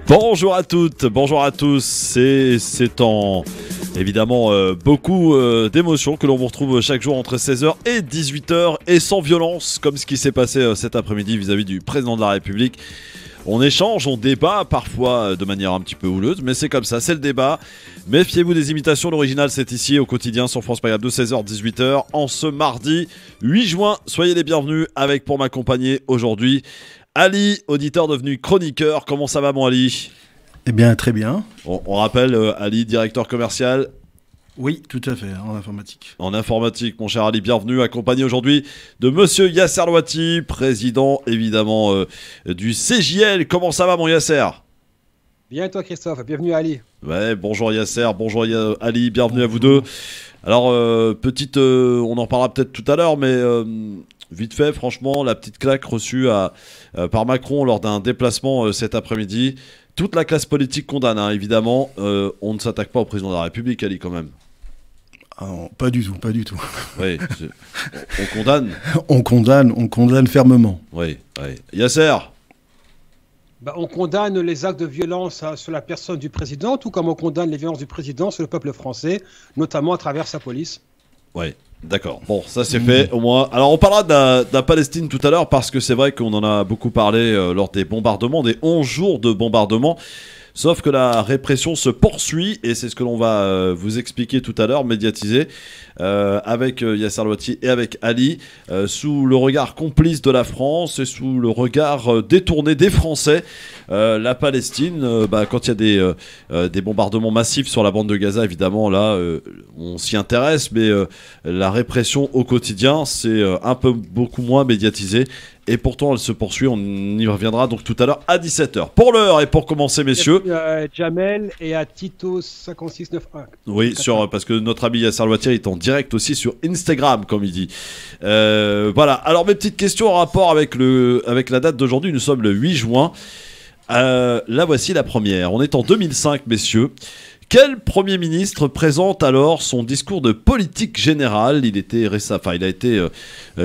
Bonjour à toutes, bonjour à tous. C'est en évidemment beaucoup d'émotions que l'on vous retrouve chaque jour entre 16h et 18h et sans violence, comme ce qui s'est passé cet après-midi vis-à-vis du président de la République. On échange, on débat, parfois de manière un petit peu houleuse, mais c'est comme ça, c'est le débat. Méfiez-vous des imitations, l'original c'est ici au quotidien sur France Pagable de 16h 18h en ce mardi 8 juin. Soyez les bienvenus avec pour m'accompagner aujourd'hui Ali, auditeur devenu chroniqueur. Comment ça va mon Ali ? Eh bien très bien. On rappelle Ali, directeur commercial. Oui, tout à fait, en informatique. En informatique, mon cher Ali, bienvenue, accompagné aujourd'hui de Monsieur Yasser Louati, président évidemment du CJL. Comment ça va mon Yasser ? Bien toi Christophe, bienvenue Ali. Ouais, bonjour Yasser, bonjour Ali, bienvenue à vous deux. Alors, on en parlera peut-être tout à l'heure, mais vite fait, franchement, la petite claque reçue par Macron lors d'un déplacement cet après-midi. Toute la classe politique condamne, hein, évidemment. On ne s'attaque pas au président de la République, Ali, quand même. Ah non, pas du tout, pas du tout. Oui, on condamne. On condamne fermement. Oui, oui. Yasser ? On condamne les actes de violence sur la personne du président, tout comme on condamne les violences du président sur le peuple français, notamment à travers sa police. Oui, d'accord. Bon, ça c'est fait au moins. Alors on parlera de la Palestine tout à l'heure parce que c'est vrai qu'on en a beaucoup parlé lors des bombardements, des 11 jours de bombardements. Sauf que la répression se poursuit et c'est ce que l'on va vous expliquer tout à l'heure, médiatisé, avec Yasser Louati et avec Ali, sous le regard complice de la France et sous le regard détourné des Français. La Palestine, quand il y a des bombardements massifs sur la bande de Gaza, évidemment, là, on s'y intéresse, mais la répression au quotidien, c'est un peu beaucoup moins médiatisé. Et pourtant, elle se poursuit, on y reviendra donc tout à l'heure à 17h. Pour l'heure et pour commencer, messieurs. Jamel et à Tito 5691. Oui, parce que notre ami Yasser Louati est en direct aussi sur Instagram, comme il dit. Voilà, alors mes petites questions en rapport avec la date d'aujourd'hui, nous sommes le 8 juin. Là, voici la première. On est en 2005, messieurs. Quel Premier ministre présente alors son discours de politique générale ? Il a été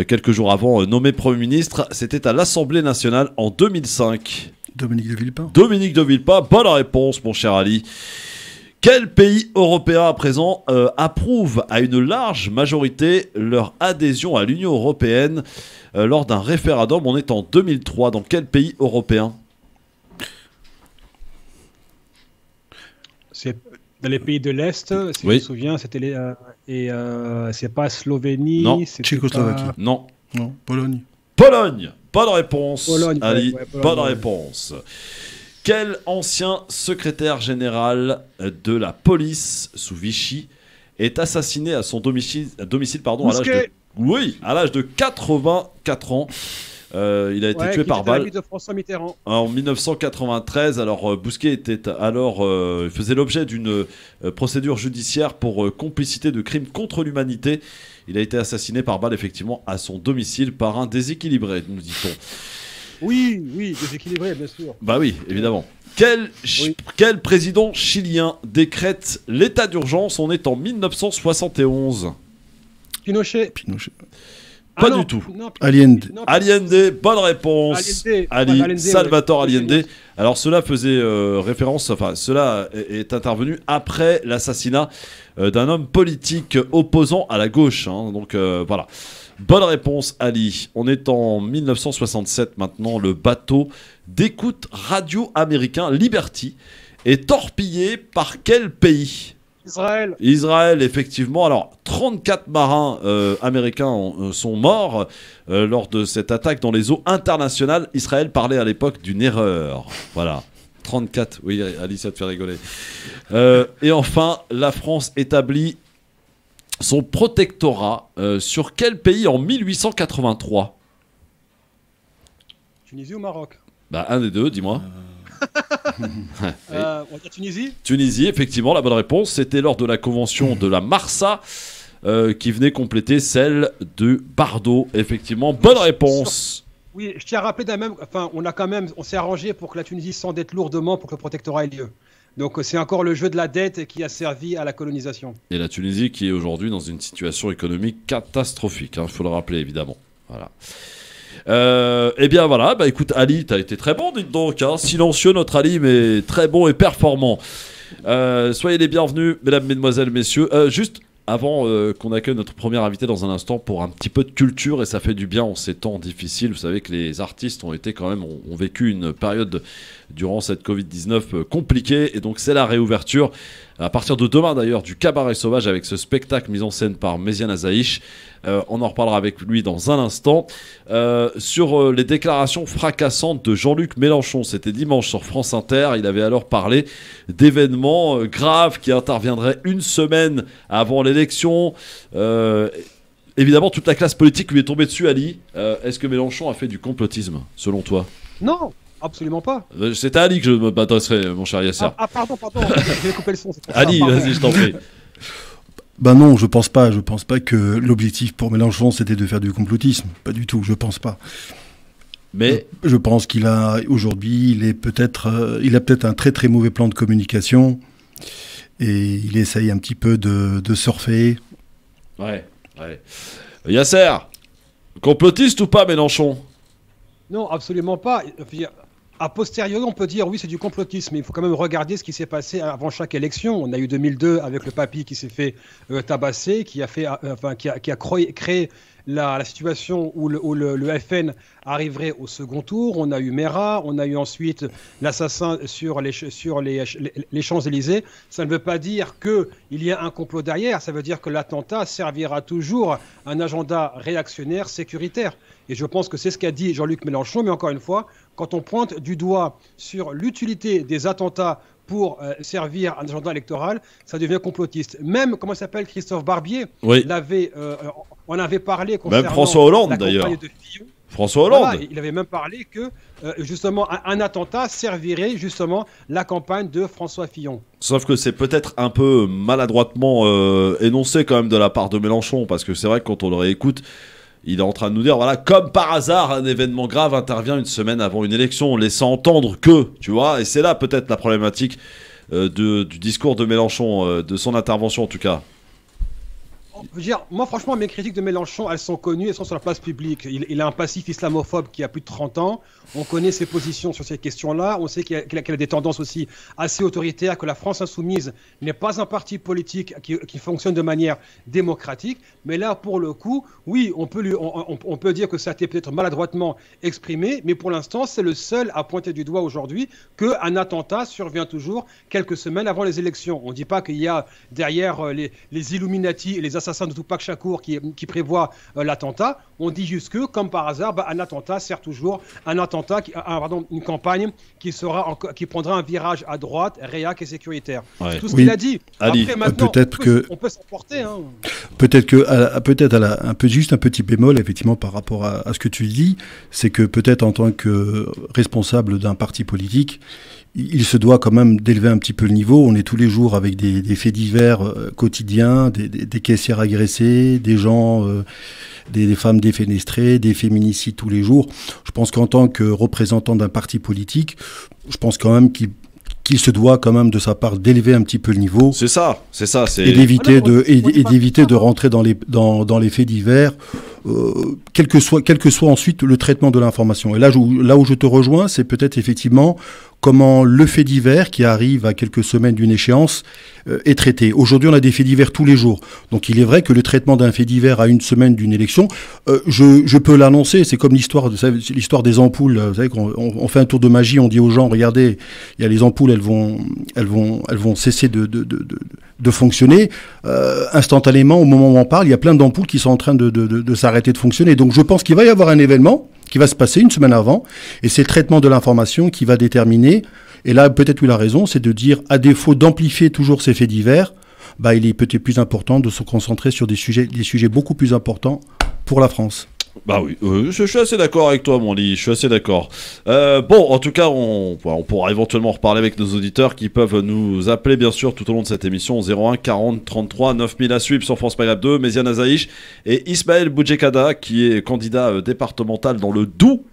quelques jours avant nommé Premier ministre. C'était à l'Assemblée nationale en 2005. Dominique de Villepin. Dominique de Villepin, bonne réponse mon cher Ali. Quel pays européen à présent approuve à une large majorité leur adhésion à l'Union européenne lors d'un référendum ? On est en 2003. Dans quel pays européen ? C'est dans les pays de l'Est, si oui. je me souviens, c'était c'est pas Slovénie, non. Tchécoslovaquie. Pas... Non, Pologne. Pologne, bonne réponse. Pologne, Ali, Pologne, bonne réponse. Quel ancien secrétaire général de la police sous Vichy est assassiné à son domicile à l'âge de 84 ans. Il a été tué par balle de François Mitterrand. En 1993. Alors Bousquet faisait l'objet d'une procédure judiciaire pour complicité de crimes contre l'humanité. Il a été assassiné par balle effectivement à son domicile par un déséquilibré, nous dit-on. Oui, déséquilibré, bien sûr. Bah oui, évidemment. Quel président chilien décrète l'état d'urgence ? On est en 1971. Pinochet. Pas du tout. Allende. Allende, bonne réponse. Salvatore Allende. Alors cela faisait référence, cela est intervenu après l'assassinat d'un homme politique opposant à la gauche. Hein, donc voilà. Bonne réponse, Ali. On est en 1967 maintenant. Le bateau d'écoute radio américain Liberty est torpillé par quel pays ? Israël, effectivement. Alors, 34 marins américains sont morts lors de cette attaque dans les eaux internationales. Israël parlait à l'époque d'une erreur. Voilà. 34, oui, Alice, ça te fait rigoler. Et enfin, la France établit son protectorat sur quel pays en 1883 ? Tunisie ou Maroc ? Un des deux, dis-moi. On va dire Tunisie ? Tunisie, effectivement, la bonne réponse. C'était lors de la convention de la Marsa qui venait compléter celle de Bardo. Effectivement, bonne réponse. Oui, je tiens à rappeler on s'est arrangé pour que la Tunisie s'endette lourdement pour que le protectorat ait lieu. Donc c'est encore le jeu de la dette qui a servi à la colonisation. Et la Tunisie qui est aujourd'hui dans une situation économique catastrophique, il faut le rappeler évidemment. Voilà. Eh bien voilà, bah écoute Ali, t'as été très bon, dites donc, hein. Silencieux notre Ali, mais très bon et performant. Soyez les bienvenus, mesdames, mesdemoiselles, messieurs. Juste avant qu'on accueille notre premier invité dans un instant pour un petit peu de culture, et ça fait du bien en ces temps difficiles. Vous savez que les artistes ont vécu une période durant cette Covid-19 compliquée, et donc c'est la réouverture à partir de demain d'ailleurs du Cabaret Sauvage avec ce spectacle mis en scène par Méziane Azaïch. On en reparlera avec lui dans un instant. Sur les déclarations fracassantes de Jean-Luc Mélenchon, c'était dimanche sur France Inter. Il avait alors parlé d'événements graves qui interviendraient une semaine avant l'élection. Évidemment, toute la classe politique lui est tombée dessus, Ali. Est-ce que Mélenchon a fait du complotisme, selon toi? Non, absolument pas. C'est à Ali que je m'adresserai, mon cher Yasser. Pardon, je vais couper le son. Ali, vas-y, je t'en prie. Ben non, je pense pas. Je pense pas que l'objectif pour Mélenchon c'était de faire du complotisme. Pas du tout. Je pense pas. Mais je pense qu'il a aujourd'hui, il a peut-être un très très mauvais plan de communication et il essaye un petit peu de surfer. Ouais. Yasser, complotiste ou pas Mélenchon? Non, absolument pas. A posteriori, on peut dire oui, c'est du complotisme, mais il faut quand même regarder ce qui s'est passé avant chaque élection. On a eu 2002 avec le papy qui s'est fait tabasser, qui a créé la situation où le FN arriverait au second tour. On a eu Mera, on a eu ensuite l'assassin sur les Champs-Élysées. Ça ne veut pas dire qu'il y a un complot derrière, ça veut dire que l'attentat servira toujours un agenda réactionnaire sécuritaire. Et je pense que c'est ce qu'a dit Jean-Luc Mélenchon, mais encore une fois, quand on pointe du doigt sur l'utilité des attentats pour servir un agenda électoral, ça devient complotiste. Même, comment s'appelle, Christophe Barbier, oui. On avait parlé concernant même François Hollande d'ailleurs. François Hollande. Voilà, il avait même parlé que justement un attentat servirait justement la campagne de François Fillon. Sauf que c'est peut-être un peu maladroitement énoncé quand même de la part de Mélenchon, parce que c'est vrai que quand on le réécoute, il est en train de nous dire, voilà, comme par hasard, un événement grave intervient une semaine avant une élection, laissant entendre que, tu vois, et c'est là peut-être la problématique du discours de Mélenchon, de son intervention en tout cas. Je veux dire, moi franchement, mes critiques de Mélenchon, elles sont connues, elles sont sur la place publique. Il a un passif islamophobe qui a plus de 30 ans. On connaît ses positions sur ces questions-là. On sait qu'il a des tendances aussi assez autoritaires, que la France insoumise n'est pas un parti politique qui fonctionne de manière démocratique. Mais là, pour le coup, oui, on peut dire que ça a été peut-être maladroitement exprimé, mais pour l'instant, c'est le seul à pointer du doigt aujourd'hui qu'un attentat survient toujours quelques semaines avant les élections. On ne dit pas qu'il y a derrière les Illuminati et les assassins de Tupac Shakur qui prévoient l'attentat. On dit juste que, comme par hasard, un attentat sert toujours une campagne qui prendra un virage à droite, réac et sécuritaire. Ouais. C'est tout ce qu'il a dit. Ali, après, maintenant, on peut s'en porter. Hein. Peut-être juste un petit bémol, effectivement, par rapport à ce que tu dis, c'est que peut-être en tant que responsable d'un parti politique, il se doit quand même d'élever un petit peu le niveau. On est tous les jours avec des faits divers quotidiens, des caissières agressées, des gens, des femmes défenestrées, des féminicides tous les jours. Je pense qu'en tant que représentant d'un parti politique, je pense quand même qu'il se doit quand même de sa part d'élever un petit peu le niveau. C'est ça. Et d'éviter de rentrer dans les faits divers, quel que soit ensuite le traitement de l'information. Et là où je te rejoins, c'est peut-être effectivement comment le fait divers qui arrive à quelques semaines d'une échéance est traité. Aujourd'hui, on a des faits divers tous les jours. Donc il est vrai que le traitement d'un fait divers à une semaine d'une élection, je peux l'annoncer, c'est comme l'histoire des ampoules. Vous savez qu'on fait un tour de magie, on dit aux gens, regardez, il y a les ampoules, elles vont cesser de fonctionner. Instantanément, au moment où on parle, il y a plein d'ampoules qui sont en train de s'arrêter de fonctionner. Donc je pense qu'il va y avoir un événement qui va se passer une semaine avant, et c'est le traitement de l'information qui va déterminer, et là peut-être il a raison, c'est de dire, à défaut d'amplifier toujours ces faits divers, il est peut-être plus important de se concentrer sur des sujets beaucoup plus importants pour la France. Bah oui, je suis assez d'accord avec toi, mon lit, je suis assez d'accord. Bon, en tout cas, on pourra éventuellement reparler avec nos auditeurs qui peuvent nous appeler, bien sûr, tout au long de cette émission, 01 40 33 9000 à suivre sur France Maghreb 2, Méziane Azaïch et Ismaël Boudjekada, qui est candidat départemental dans le Doubs.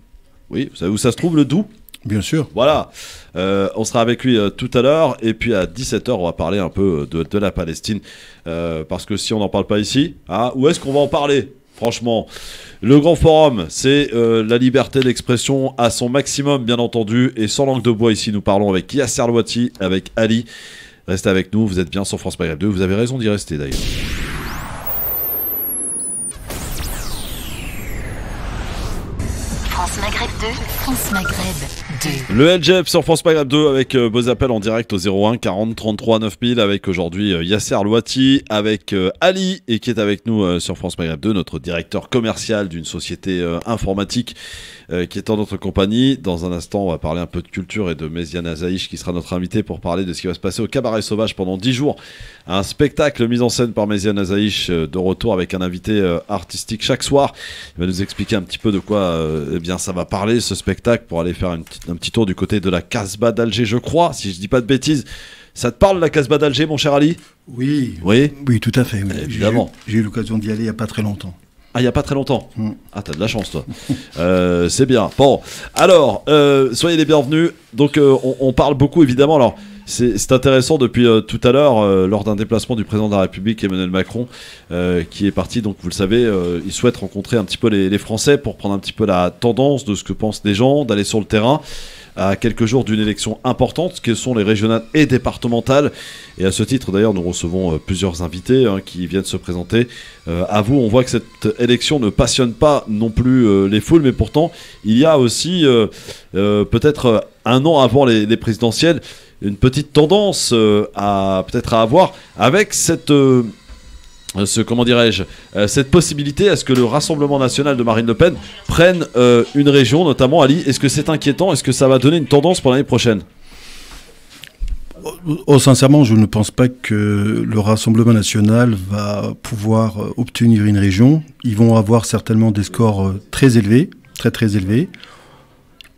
Oui, vous savez où ça se trouve, le Doubs ? Bien sûr. Voilà, on sera avec lui tout à l'heure, et puis à 17h, on va parler un peu de la Palestine, parce que si on n'en parle pas ici, où est-ce qu'on va en parler ? Franchement, le grand forum, c'est la liberté d'expression à son maximum, bien entendu. Et sans langue de bois, ici, nous parlons avec Yasser Louati, avec Ali. Restez avec nous, vous êtes bien sur France Maghreb 2. Vous avez raison d'y rester, d'ailleurs. France Maghreb 2, France Maghreb 2. Le LGF sur France Maghreb 2 avec vos appels en direct au 01 40 33 9000 avec aujourd'hui Yasser Louati, avec Ali et qui est avec nous sur France Maghreb 2, notre directeur commercial d'une société informatique qui est en notre compagnie. Dans un instant, on va parler un peu de culture et de Méziane Azaïch qui sera notre invité pour parler de ce qui va se passer au Cabaret Sauvage pendant 10 jours. Un spectacle mis en scène par Méziane Azaïch de retour avec un invité artistique chaque soir. Il va nous expliquer un petit peu de quoi eh bien, ça va parler ce spectacle pour aller faire un petit tour du côté de la Casbah d'Alger, je crois, si je dis pas de bêtises. Ça te parle la Casbah d'Alger, mon cher Ali? Oui. Oui, oui, tout à fait. Oui. Évidemment. J'ai eu l'occasion d'y aller il n'y a pas très longtemps. Ah, il n'y a pas très longtemps. Ah, t'as de la chance, toi. C'est bien. Bon, alors, soyez les bienvenus. Donc, on parle beaucoup, évidemment. Alors, c'est intéressant depuis tout à l'heure, lors d'un déplacement du président de la République, Emmanuel Macron, qui est parti, donc vous le savez, il souhaite rencontrer un petit peu les Français pour prendre un petit peu la tendance de ce que pensent les gens, d'aller sur le terrain. À quelques jours d'une élection importante, que sont les régionales et départementales. Et à ce titre, d'ailleurs, nous recevons plusieurs invités qui viennent se présenter. À vous, on voit que cette élection ne passionne pas non plus les foules, mais pourtant, il y a aussi, peut-être un an avant les présidentielles, une petite tendance à avoir avec cette... comment dirais-je, cette possibilité à ce que le Rassemblement national de Marine Le Pen prenne une région, notamment Ali. Est-ce que c'est inquiétant? Est-ce que ça va donner une tendance pour l'année prochaine? Sincèrement, je ne pense pas que le Rassemblement national va pouvoir obtenir une région. Ils vont avoir certainement des scores très élevés, très très élevés.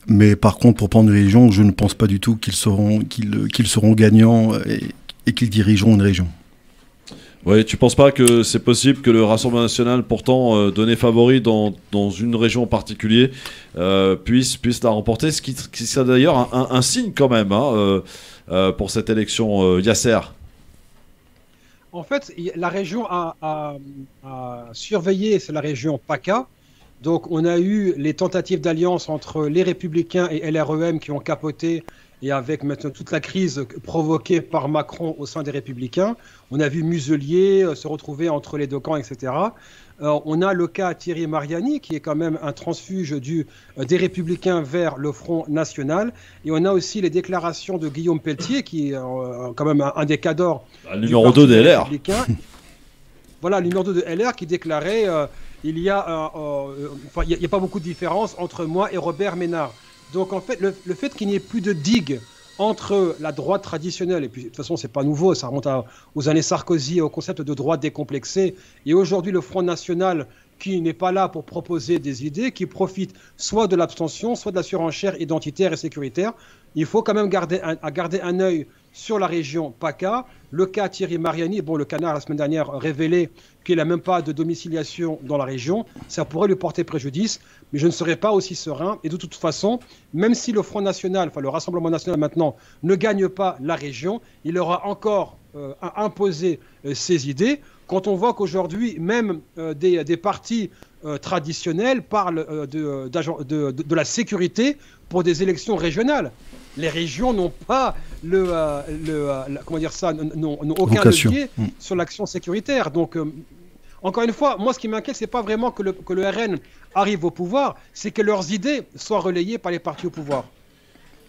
Mais par contre, pour prendre une région, je ne pense pas du tout qu'ils seront gagnants et qu'ils dirigeront une région. Oui, tu penses pas que c'est possible que le Rassemblement national, pourtant donné favori dans une région en particulier, puisse la remporter, ce qui serait d'ailleurs un signe quand même pour cette élection, Yasser? En fait, la région à surveiller, c'est la région PACA. Donc on a eu les tentatives d'alliance entre les Républicains et LREM qui ont capoté, et avec maintenant toute la crise provoquée par Macron au sein des Républicains. On a vu Muselier se retrouver entre les deux camps, etc. On a le cas Thierry Mariani, qui est quand même un transfuge des Républicains vers le Front National. Et on a aussi les déclarations de Guillaume Pelletier, qui est quand même un des cadors. Le numéro 2 de LR. Voilà, le numéro 2 de LR qui déclarait il n'y a pas beaucoup de différence entre moi et Robert Ménard. Donc en fait, le fait qu'il n'y ait plus de digue entre la droite traditionnelle, et puis de toute façon c'est pas nouveau, ça remonte aux années Sarkozy, au concept de droite décomplexée, et aujourd'hui le Front National qui n'est pas là pour proposer des idées, qui profite soit de l'abstention, soit de la surenchère identitaire et sécuritaire. Il faut quand même garder un œil sur la région PACA. Le cas Thierry Mariani, bon, le Canard la semaine dernière révélé qu'il n'a même pas de domiciliation dans la région, ça pourrait lui porter préjudice, mais je ne serais pas aussi serein. Et de toute façon, même si le Front National, enfin le Rassemblement National maintenant, ne gagne pas la région, il aura encore à imposer ses idées. Quand on voit qu'aujourd'hui, même des partis traditionnels parlent de la sécurité pour des élections régionales. Les régions n'ont pas comment dire ça, n'ont aucun levier sur l'action sécuritaire. Donc, encore une fois, moi, ce qui m'inquiète, c'est pas vraiment que le RN arrive au pouvoir, c'est que leurs idées soient relayées par les partis au pouvoir.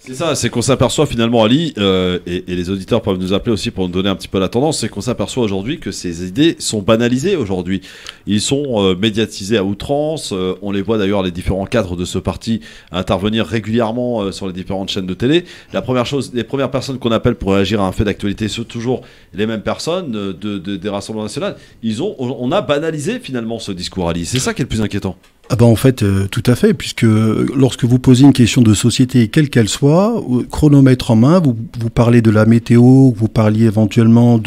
C'est ça, c'est qu'on s'aperçoit finalement, Ali, et les auditeurs peuvent nous appeler aussi pour nous donner un petit peu la tendance, c'est qu'on s'aperçoit aujourd'hui que ces idées sont banalisées aujourd'hui. Ils sont médiatisés à outrance, on les voit d'ailleurs, les différents cadres de ce parti intervenir régulièrement sur les différentes chaînes de télé. La première chose, les premières personnes qu'on appelle pour réagir à un fait d'actualité sont toujours les mêmes personnes des Rassemblements nationaux. On a banalisé finalement ce discours, Ali. C'est ça qui est le plus inquiétant. Ah ben en fait, tout à fait, puisque lorsque vous posez une question de société, quelle qu'elle soit, chronomètre en main, vous parlez de la météo, vous parliez éventuellement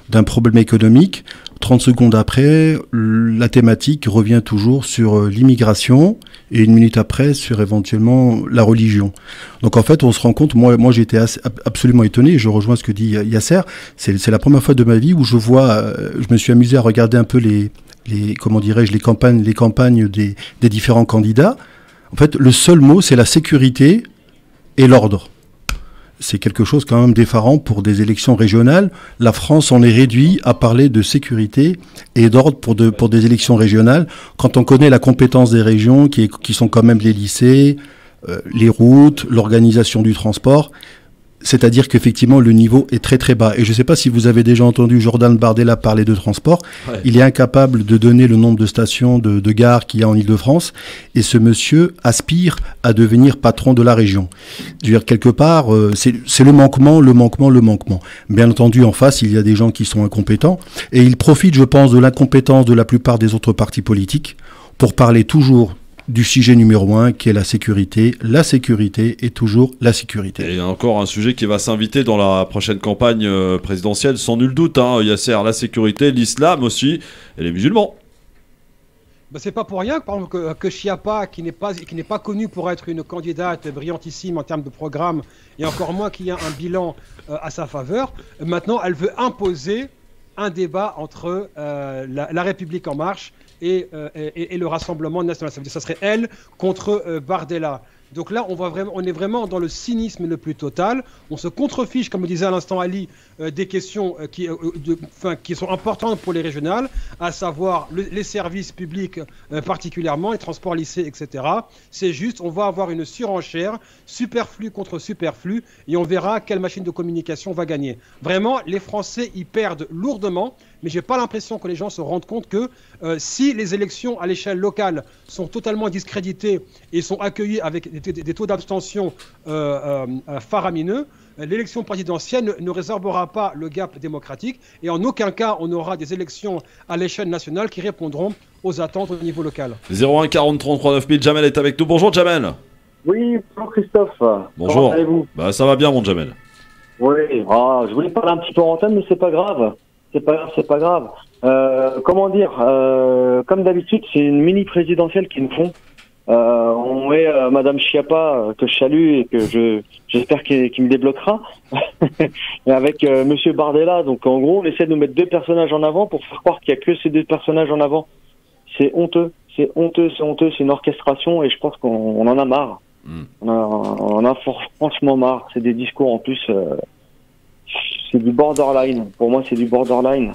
d'un problème économique, 30 secondes après, la thématique revient toujours sur l'immigration, et une minute après sur éventuellement la religion. Donc en fait, on se rend compte, moi j'ai été absolument étonné, je rejoins ce que dit Yasser, c'est la première fois de ma vie où je me suis amusé à regarder un peu les comment dirais-je, les campagnes des différents candidats, en fait, le seul mot, c'est la sécurité et l'ordre. C'est quelque chose quand même d'effarant pour des élections régionales. La France en est réduit à parler de sécurité et d'ordre pour des élections régionales, quand on connaît la compétence des régions, qui sont quand même les lycées, les routes, l'organisation du transport. C'est-à-dire qu'effectivement, le niveau est très très bas. Et je ne sais pas si vous avez déjà entendu Jordan Bardella parler de transport. Ouais. Il est incapable de donner le nombre de stations de gares qu'il y a en Ile-de-France. Et ce monsieur aspire à devenir patron de la région. Je veux dire, quelque part, c'est le manquement. Bien entendu, en face, il y a des gens qui sont incompétents. Et il profite, je pense, de l'incompétence de la plupart des autres partis politiques pour parler toujours du sujet numéro 1, qui est la sécurité. La sécurité est toujours la sécurité. Et encore un sujet qui va s'inviter dans la prochaine campagne présidentielle, sans nul doute, hein, Yasser, la sécurité, l'islam aussi, et les musulmans. Ben, c'est pas pour rien par exemple, que Schiappa, qui n'est pas connue pour être une candidate brillantissime en termes de programme, et encore moins qu'il y a un bilan à sa faveur, maintenant elle veut imposer un débat entre la République en marche et le Rassemblement national. Ça veut dire que ça serait elle contre Bardella. Donc là, on est vraiment dans le cynisme le plus total. On se contrefiche, comme le disait à l'instant Ali, des questions qui sont importantes pour les régionales, à savoir les services publics particulièrement, les transports lycées, etc. C'est juste, on va avoir une surenchère, superflu contre superflu, et on verra quelle machine de communication va gagner. Vraiment, les Français y perdent lourdement, mais j'ai pas l'impression que les gens se rendent compte que si les élections à l'échelle locale sont totalement discréditées et sont accueillies avec des taux d'abstention faramineux, l'élection présidentielle ne résorbera pas le gap démocratique, et en aucun cas on aura des élections à l'échelle nationale qui répondront aux attentes au niveau local. 01 40 33 9000, Jamel est avec nous. Bonjour Jamel. Oui, bonjour Christophe. Bonjour. Comment allez-vous ? Bah, ça va bien mon Jamel. Oui, je voulais parler un petit peu en antenne, mais c'est pas grave. C'est pas grave. Comment dire, comme d'habitude, c'est une mini présidentielle qu'ils nous font. On met Madame Schiappa, que je salue et que j'espère qu'il me débloquera, et avec Monsieur Bardella. Donc en gros, on essaie de nous mettre deux personnages en avant pour faire croire qu'il n'y a que ces deux personnages en avant. C'est honteux, c'est une orchestration, et je pense qu'on en a marre. On en a franchement marre. C'est des discours en plus... c'est du borderline. Pour moi, c'est du borderline.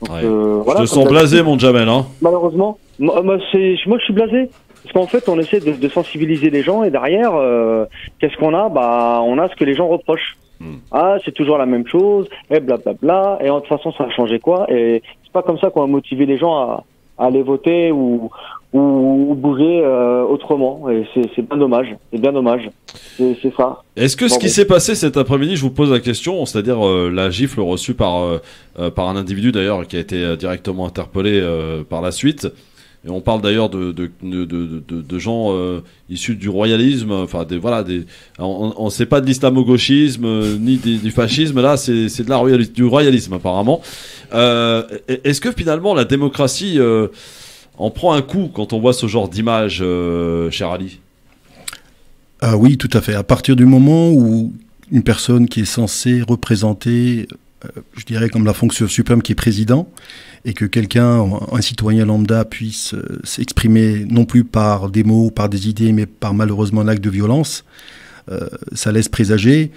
Donc, ouais. Voilà, je te sens blasé, mon Jamel. Hein. Malheureusement. Moi, je suis blasé. Parce qu'en fait, on essaie de sensibiliser les gens, et derrière, qu'est-ce qu'on a ? Bah, on a ce que les gens reprochent. Ah, c'est toujours la même chose, et blablabla. Et de toute façon, ça a changé quoi ? Et c'est pas comme ça qu'on va motiver les gens à aller voter ou bouger autrement, et c'est bien dommage, c'est ça. Est-ce que ce qui s'est passé cet après-midi, je vous pose la question, c'est-à-dire la gifle reçue par un individu d'ailleurs qui a été directement interpellé par la suite, et on parle d'ailleurs de gens issus du royalisme, enfin on sait pas de l'islamo-gauchisme ni du fascisme, là c'est du royalisme apparemment. Est-ce que finalement la démocratie on prend un coup quand on voit ce genre d'image, cher Ali ? Oui, tout à fait. À partir du moment où une personne qui est censée représenter, je dirais comme la fonction suprême qui est président, et que un citoyen lambda puisse s'exprimer non plus par des mots, par des idées, mais par malheureusement un acte de violence, ça laisse présager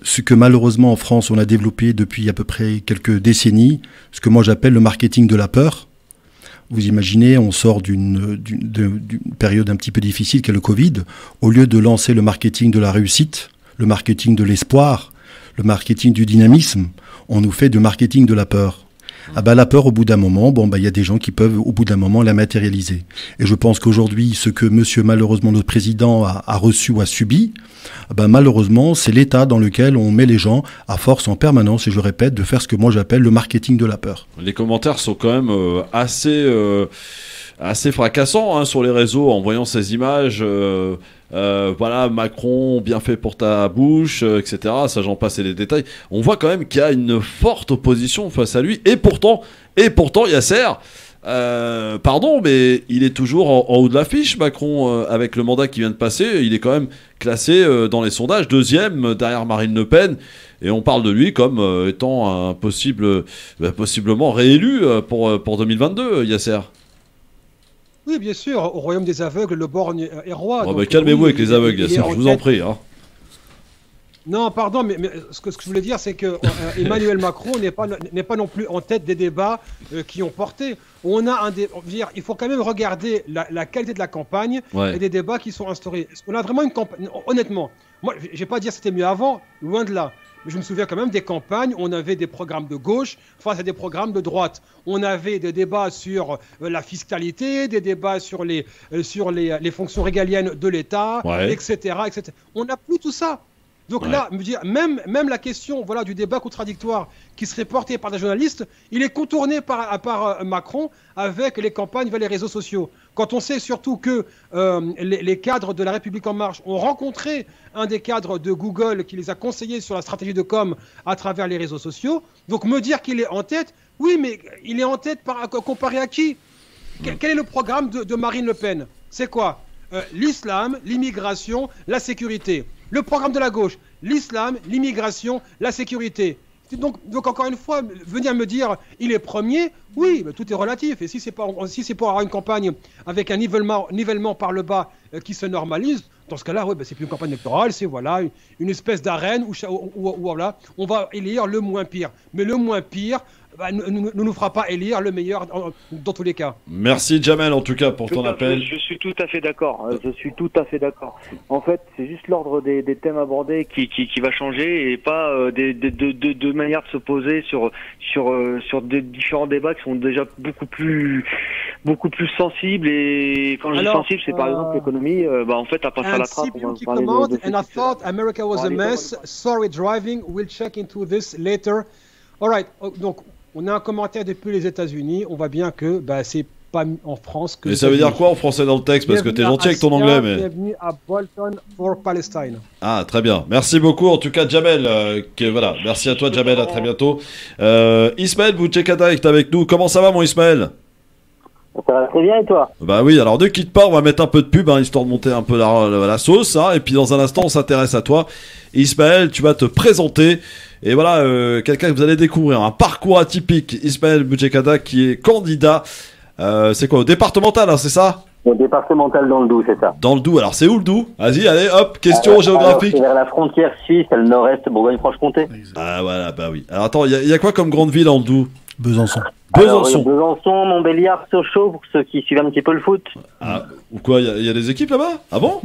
ce que malheureusement en France on a développé depuis à peu près quelques décennies, ce que moi j'appelle le marketing de la peur. Vous imaginez, on sort d'une période un petit peu difficile qu'est le Covid. Au lieu de lancer le marketing de la réussite, le marketing de l'espoir, le marketing du dynamisme, on nous fait du marketing de la peur. Ah bah, la peur, au bout d'un moment, il y a des gens qui peuvent, au bout d'un moment, la matérialiser. Et je pense qu'aujourd'hui, ce que malheureusement, notre président a reçu ou a subi, malheureusement, c'est l'état dans lequel on met les gens à force en permanence, et je répète, de faire ce que moi j'appelle le marketing de la peur. Les commentaires sont quand même assez fracassants sur les réseaux en voyant ces images. Voilà, Macron, bien fait pour ta bouche, etc. Ça, j'en passe les détails. On voit quand même qu'il y a une forte opposition face à lui. Et pourtant, Yasser, pardon, mais il est toujours en haut de l'affiche, Macron, avec le mandat qui vient de passer. Il est quand même classé dans les sondages, deuxième derrière Marine Le Pen. Et on parle de lui comme étant un possiblement réélu pour 2022, Yasser. Oui, bien sûr, au royaume des aveugles, le borgne est roi. Oh, bah, calmez-vous avec les aveugles, Yasser, je vous en prie. Hein. Non, pardon, mais ce que je voulais dire, c'est que Emmanuel Macron n'est pas non plus en tête des débats qui ont porté. On a il faut quand même regarder la qualité de la campagne et des débats qui sont instaurés. On a vraiment une campagne. Honnêtement, moi, je vais pas dire que c'était mieux avant, loin de là. Mais je me souviens quand même des campagnes, on avait des programmes de gauche face à des programmes de droite. On avait des débats sur la fiscalité, des débats sur les fonctions régaliennes de l'État, etc., etc. On n'a plus tout ça. Donc là, même la question du débat contradictoire qui serait porté par des journalistes, il est contourné par Macron avec les campagnes vers les réseaux sociaux. Quand on sait surtout que les cadres de La République En Marche ont rencontré un des cadres de Google qui les a conseillés sur la stratégie de com à travers les réseaux sociaux, donc me dire qu'il est en tête, oui, mais il est en tête comparé à qui ? Quel est le programme de Marine Le Pen ? C'est quoi ? L'islam, l'immigration, la sécurité. Le programme de la gauche, l'islam, l'immigration, la sécurité. Donc encore une fois, venir me dire il est premier, oui, mais tout est relatif. Et si c'est pour avoir une campagne avec un nivellement par le bas qui se normalise, dans ce cas-là, c'est plus une campagne électorale, c'est une espèce d'arène où on va élire le moins pire. Mais le moins pire ne nous fera pas élire le meilleur dans tous les cas. Merci Jamel en tout cas pour ton appel. Je suis tout à fait d'accord. En fait, c'est juste l'ordre des thèmes abordés qui va changer et pas de manière de se poser sur des différents débats qui sont déjà beaucoup plus sensibles. Et quand je dis sensible, c'est par exemple l'économie. En fait, à passer à la trappe. Qui commande, and I thought America was a mess. Sorry driving. We'll check into this later. All right. Donc on a un commentaire depuis les États-Unis. On voit bien que c'est pas en France que. Mais ça veut dire quoi en français dans le texte ? Parce que t'es gentil avec ton anglais, mais. Bienvenue à Bolton for Palestine. Ah, très bien. Merci beaucoup en tout cas, Jamel. Merci à toi, Jamel. À très bientôt. Ismaël Bouchekada est avec nous. Comment ça va, mon Ismaël ? Ça va très bien et toi ? Bah oui, alors ne quitte pas, on va mettre un peu de pub, histoire de monter un peu la sauce, et puis dans un instant on s'intéresse à toi. Ismaël, tu vas te présenter, et voilà, quelqu'un que vous allez découvrir, un parcours atypique, Ismaël Bouchekada qui est candidat, c'est quoi, au départemental, c'est ça ? Au départemental dans le Doubs, c'est ça. Dans le Doubs, alors c'est où le Doubs ? Vas-y, allez, hop, question géographique. C'est vers la frontière suisse, à le nord-est, Bourgogne-Franche-Comté. Ah voilà, bah oui. Alors attends, il y a quoi comme grande ville dans le Doubs ? Besançon. Besançon, Montbéliard, Sochaux, pour ceux qui suivent un petit peu le foot. Ah, ou quoi, il y a des équipes là-bas ? Ah bon ?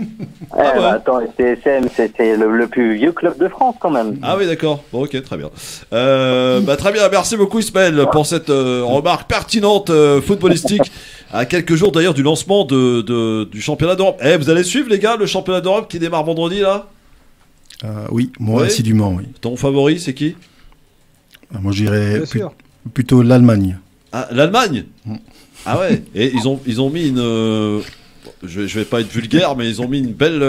Attends, STSM, c'est le plus vieux club de France quand même. Ah oui, d'accord. Bon, ok, très bien. Très bien, merci beaucoup Ismaël pour cette remarque pertinente footballistique. À quelques jours d'ailleurs du lancement du championnat d'Europe. Vous allez suivre les gars le championnat d'Europe qui démarre vendredi là ? Oui, moi assidûment, oui. Ton favori c'est qui ? Moi j'irais plutôt l'Allemagne. Ah, l'Allemagne ? Ah ouais. Et ils ont mis une... je vais pas être vulgaire, mais ils ont mis une belle...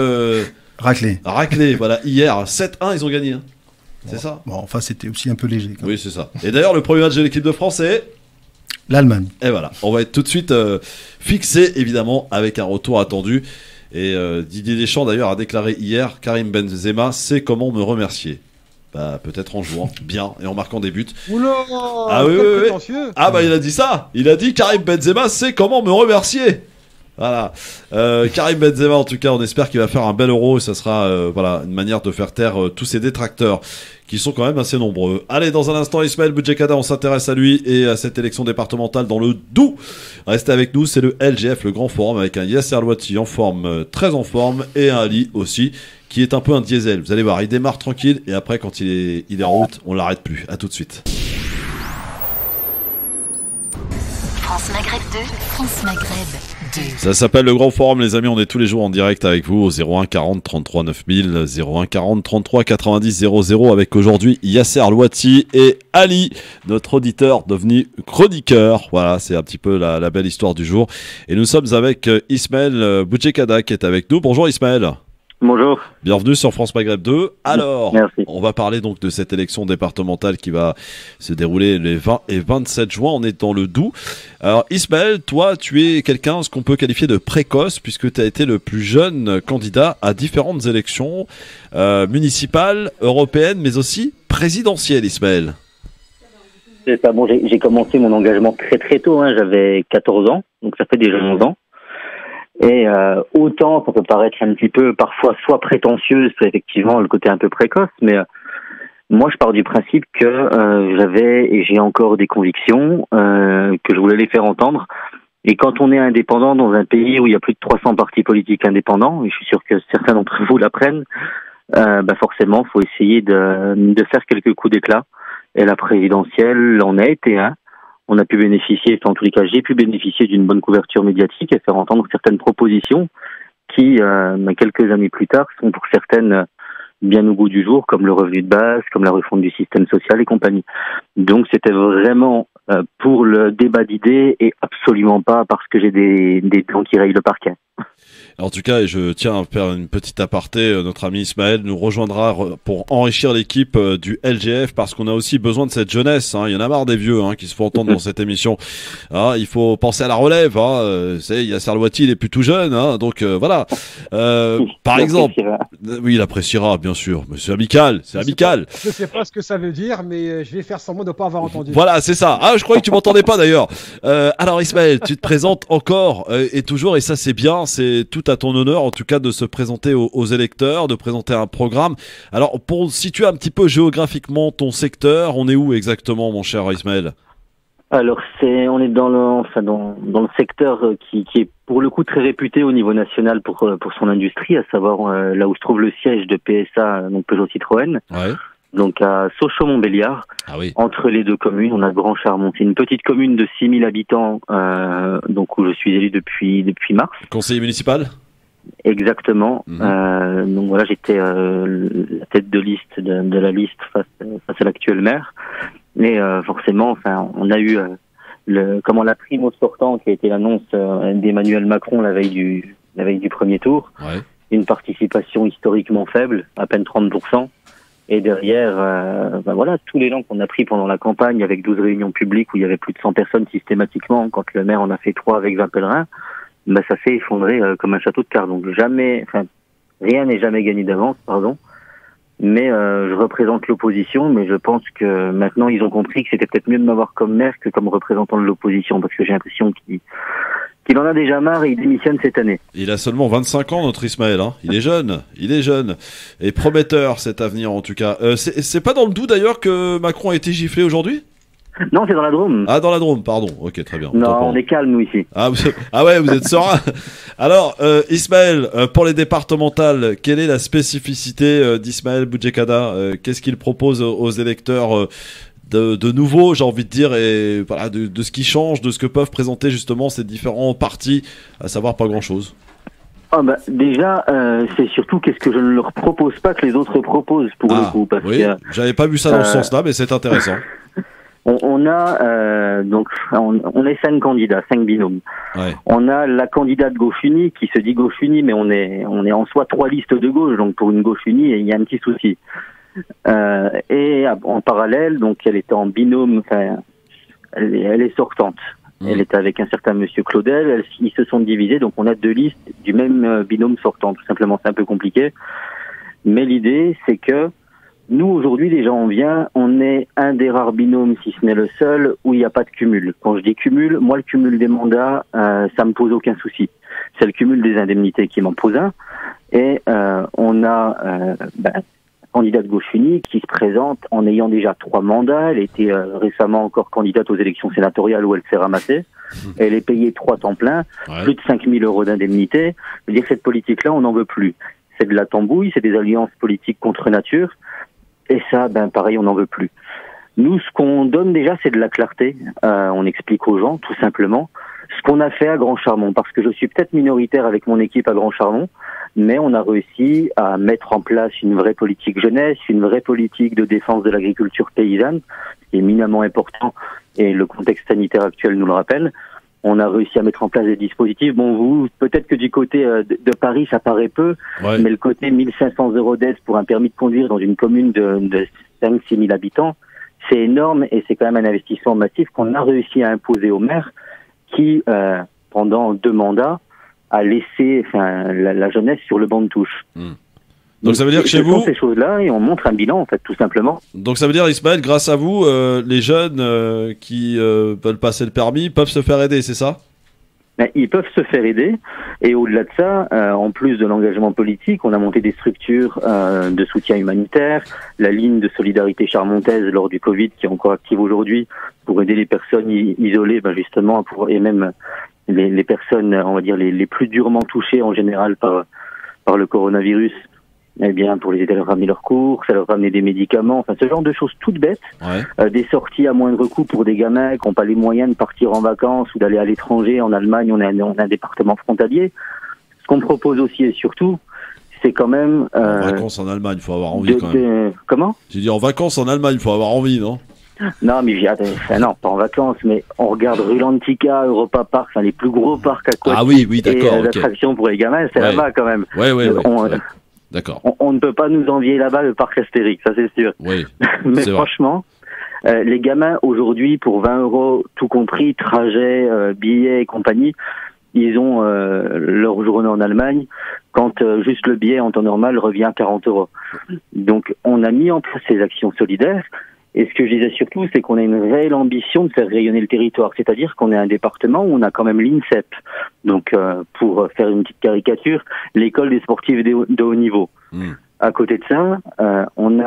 Raclée, voilà. Hier, 7-1, ils ont gagné. C'est ça ? Bon, enfin, c'était aussi un peu léger. Oui, c'est ça. Et d'ailleurs, le premier match de l'équipe de France, c'est... l'Allemagne. Et voilà. On va être tout de suite fixé, évidemment, avec un retour attendu. Et Didier Deschamps, d'ailleurs, a déclaré hier, Karim Benzema sait comment me remercier. Peut-être en jouant bien et en marquant des buts. Oula, ah oui. Ah il a dit ça. Il a dit Karim Benzema sait comment me remercier. Voilà. Karim Benzema, en tout cas, on espère qu'il va faire un bel Euro et ça sera une manière de faire taire tous ses détracteurs qui sont quand même assez nombreux. Allez, dans un instant, Ismaël Bouchekada, on s'intéresse à lui et à cette élection départementale dans le Doubs. Restez avec nous, c'est le LGF, le Grand Forum, avec un Yasser Louati en forme, très en forme, et un Ali aussi, qui est un peu un diesel. Vous allez voir, il démarre tranquille et après, quand il est en route, on l'arrête plus. À tout de suite. France Maghreb 2, France Maghreb 2. Ça s'appelle le Grand Forum, les amis. On est tous les jours en direct avec vous au 01 40 33 9000, 01 40 33 90 00, avec aujourd'hui Yasser Louati et Ali, notre auditeur devenu chroniqueur. Voilà, c'est un petit peu la belle histoire du jour. Et nous sommes avec Ismaël Bouchekada qui est avec nous. Bonjour Ismaël. Bonjour. Bienvenue sur France Maghreb 2. Alors, merci. On va parler donc de cette élection départementale qui va se dérouler les 20 et 27 juin. On est dans le Doubs. Alors, Ismaël, toi, tu es quelqu'un, ce qu'on peut qualifier de précoce, puisque tu as été le plus jeune candidat à différentes élections municipales, européennes, mais aussi présidentielles, Ismaël. C'est ça. Bon, j'ai commencé mon engagement très très tôt. J'avais 14 ans, donc ça fait déjà 11 ans. Et autant ça peut paraître un petit peu parfois soit prétentieuse, soit effectivement le côté un peu précoce, mais moi je pars du principe que j'avais et j'ai encore des convictions que je voulais les faire entendre. Et quand on est indépendant dans un pays où il y a plus de 300 partis politiques indépendants, et je suis sûr que certains d'entre vous l'apprennent, forcément il faut essayer de faire quelques coups d'éclat. Et la présidentielle en a été un. On a pu bénéficier, en tous les cas, j'ai pu bénéficier d'une bonne couverture médiatique et faire entendre certaines propositions qui, quelques années plus tard, sont pour certaines bien au goût du jour, comme le revenu de base, comme la refonte du système social et compagnie. Donc c'était vraiment pour le débat d'idées et absolument pas parce que j'ai des plans qui rayent le parquet. En tout cas, et je tiens à faire une petite aparté, notre ami Ismaël nous rejoindra pour enrichir l'équipe du LGF parce qu'on a aussi besoin de cette jeunesse. Il y en a marre des vieux qui se font entendre dans cette émission. Il faut penser à la relève. Il y a Serlouati, il est plus tout jeune. Donc voilà. Par exemple, oui, il appréciera, bien sûr. Mais c'est amical. C'est amical. Je sais pas ce que ça veut dire, mais je vais faire semblant de ne pas avoir entendu. Voilà, c'est ça. Je croyais que tu m'entendais pas d'ailleurs. Alors Ismaël, tu te présentes encore et toujours, et ça c'est bien. C'est tout à ton honneur, en tout cas, de se présenter aux électeurs, de présenter un programme. Alors, pour situer un petit peu géographiquement ton secteur, on est où exactement, mon cher Ismaël ? Alors, on est dans le secteur qui est pour le coup très réputé au niveau national pour son industrie, à savoir là où se trouve le siège de PSA, donc Peugeot Citroën. Ouais. Donc à Sochaux-Montbéliard, entre les deux communes, on a Grand-Charmont. C'est une petite commune de 6000 habitants, donc où je suis élu depuis mars. Conseiller municipal ? Exactement. Donc voilà, j'étais la tête de liste de la liste face à l'actuel maire. Mais forcément, on a eu la prime au sortant, qui a été l'annonce d'Emmanuel Macron la veille du premier tour. Ouais. Une participation historiquement faible, à peine 30%. Et derrière, tout l'élan qu'on a pris pendant la campagne avec 12 réunions publiques où il y avait plus de 100 personnes systématiquement, quand le maire en a fait 3 avec 20 pèlerins, ça s'est effondré comme un château de cartes. Donc rien n'est jamais gagné d'avance, pardon. Mais je représente l'opposition, mais je pense que maintenant ils ont compris que c'était peut-être mieux de m'avoir comme maire que comme représentant de l'opposition, parce que j'ai l'impression qu'il en a déjà marre et il démissionne cette année. Il a seulement 25 ans, notre Ismaël. Il est jeune. Et prometteur, cet avenir, en tout cas. C'est pas dans le Doubs, d'ailleurs, que Macron a été giflé aujourd'hui ? Non, c'est dans la Drôme. Dans la Drôme, pardon. Ok, très bien. Non, on est calme, nous, ici. Ouais, vous êtes serein. Alors, Ismaël, pour les départementales, quelle est la spécificité d'Ismaël Boudjekada ? Qu'est-ce qu'il propose aux électeurs de nouveau, j'ai envie de dire, et voilà, de ce qui change, de ce que peuvent présenter justement ces différents partis, à savoir pas grand-chose. Déjà, c'est surtout qu'est-ce que je ne leur propose pas que les autres proposent pour le coup. Parce que, j'avais pas vu ça dans ce sens-là, mais c'est intéressant. On a 5 candidats, 5 binômes. Ouais. On a la candidate gauche unie qui se dit gauche unie, mais on est en soi 3 listes de gauche, donc pour une gauche unie, il y a un petit souci. Et en parallèle, donc elle était en binôme, elle est sortante. Elle était avec un certain monsieur Claudel, ils se sont divisés, donc on a 2 listes du même binôme sortant. Tout simplement, c'est un peu compliqué. Mais l'idée, c'est que nous, aujourd'hui, déjà, on est un des rares binômes, si ce n'est le seul, où il n'y a pas de cumul. Quand je dis cumul, moi, le cumul des mandats, ça me pose aucun souci. C'est le cumul des indemnités qui m'en pose un. Et on a candidate gauche unie qui se présente en ayant déjà 3 mandats. Elle était récemment encore candidate aux élections sénatoriales où elle s'est ramassée. Elle est payée 3 temps plein, plus de 5 000 € d'indemnité. Je veux dire, cette politique-là, on n'en veut plus. C'est de la tambouille, c'est des alliances politiques contre nature. Et ça, pareil, on n'en veut plus. Nous, ce qu'on donne déjà, c'est de la clarté. On explique aux gens, tout simplement, ce qu'on a fait à Grand-Charmont. Parce que je suis peut-être minoritaire avec mon équipe à Grand-Charmont, mais on a réussi à mettre en place une vraie politique jeunesse, une vraie politique de défense de l'agriculture paysanne, qui est éminemment important, et le contexte sanitaire actuel nous le rappelle. On a réussi à mettre en place des dispositifs. Bon, vous, peut-être que du côté de Paris, ça paraît peu, mais le côté 1500 € d'aide pour un permis de conduire dans une commune de 5-6 000 habitants, c'est énorme et c'est quand même un investissement massif qu'on a réussi à imposer au maire qui, pendant 2 mandats, a laissé la jeunesse sur le banc de touche. Donc ça veut dire que chez vous, ces choses-là, et on montre un bilan en fait, tout simplement. Donc ça veut dire, Ismaël, grâce à vous, les jeunes qui veulent passer le permis peuvent se faire aider, c'est ça? Ils peuvent se faire aider, et au-delà de ça, en plus de l'engagement politique, on a monté des structures de soutien humanitaire, la ligne de solidarité charmontaise lors du Covid qui est encore active aujourd'hui pour aider les personnes isolées, justement, et même les personnes, on va dire, les plus durement touchées en général par le coronavirus. Eh bien, pour les aider à leur ramener leurs courses, à leur ramener des médicaments, enfin ce genre de choses toutes bêtes, des sorties à moindre coût pour des gamins qui n'ont pas les moyens de partir en vacances ou d'aller à l'étranger. En Allemagne, on a un département frontalier. Ce qu'on propose aussi et surtout, c'est quand même... en vacances en Allemagne, il faut avoir envie quand même. Comment? J'ai dit en vacances en Allemagne, il faut avoir envie, non? Non, mais non, pas en vacances, mais on regarde Rulantica, Europa Park, les plus gros parcs aquatiques. Ah oui, d'accord. Et l'attraction pour les gamins, c'est là-bas quand même. D'accord. On ne peut pas nous envier là-bas le parc Astérix, ça c'est sûr. Oui, mais franchement, les gamins aujourd'hui, pour 20 € tout compris, trajet, billets et compagnie, ils ont leur journée en Allemagne quand juste le billet en temps normal revient à 40 €. Donc on a mis en place ces actions solidaires. Et ce que je disais surtout, c'est qu'on a une réelle ambition de faire rayonner le territoire. C'est-à-dire qu'on est un département où on a quand même l'INSEP. Donc, pour faire une petite caricature, l'école des sportifs de haut niveau. À côté de ça, on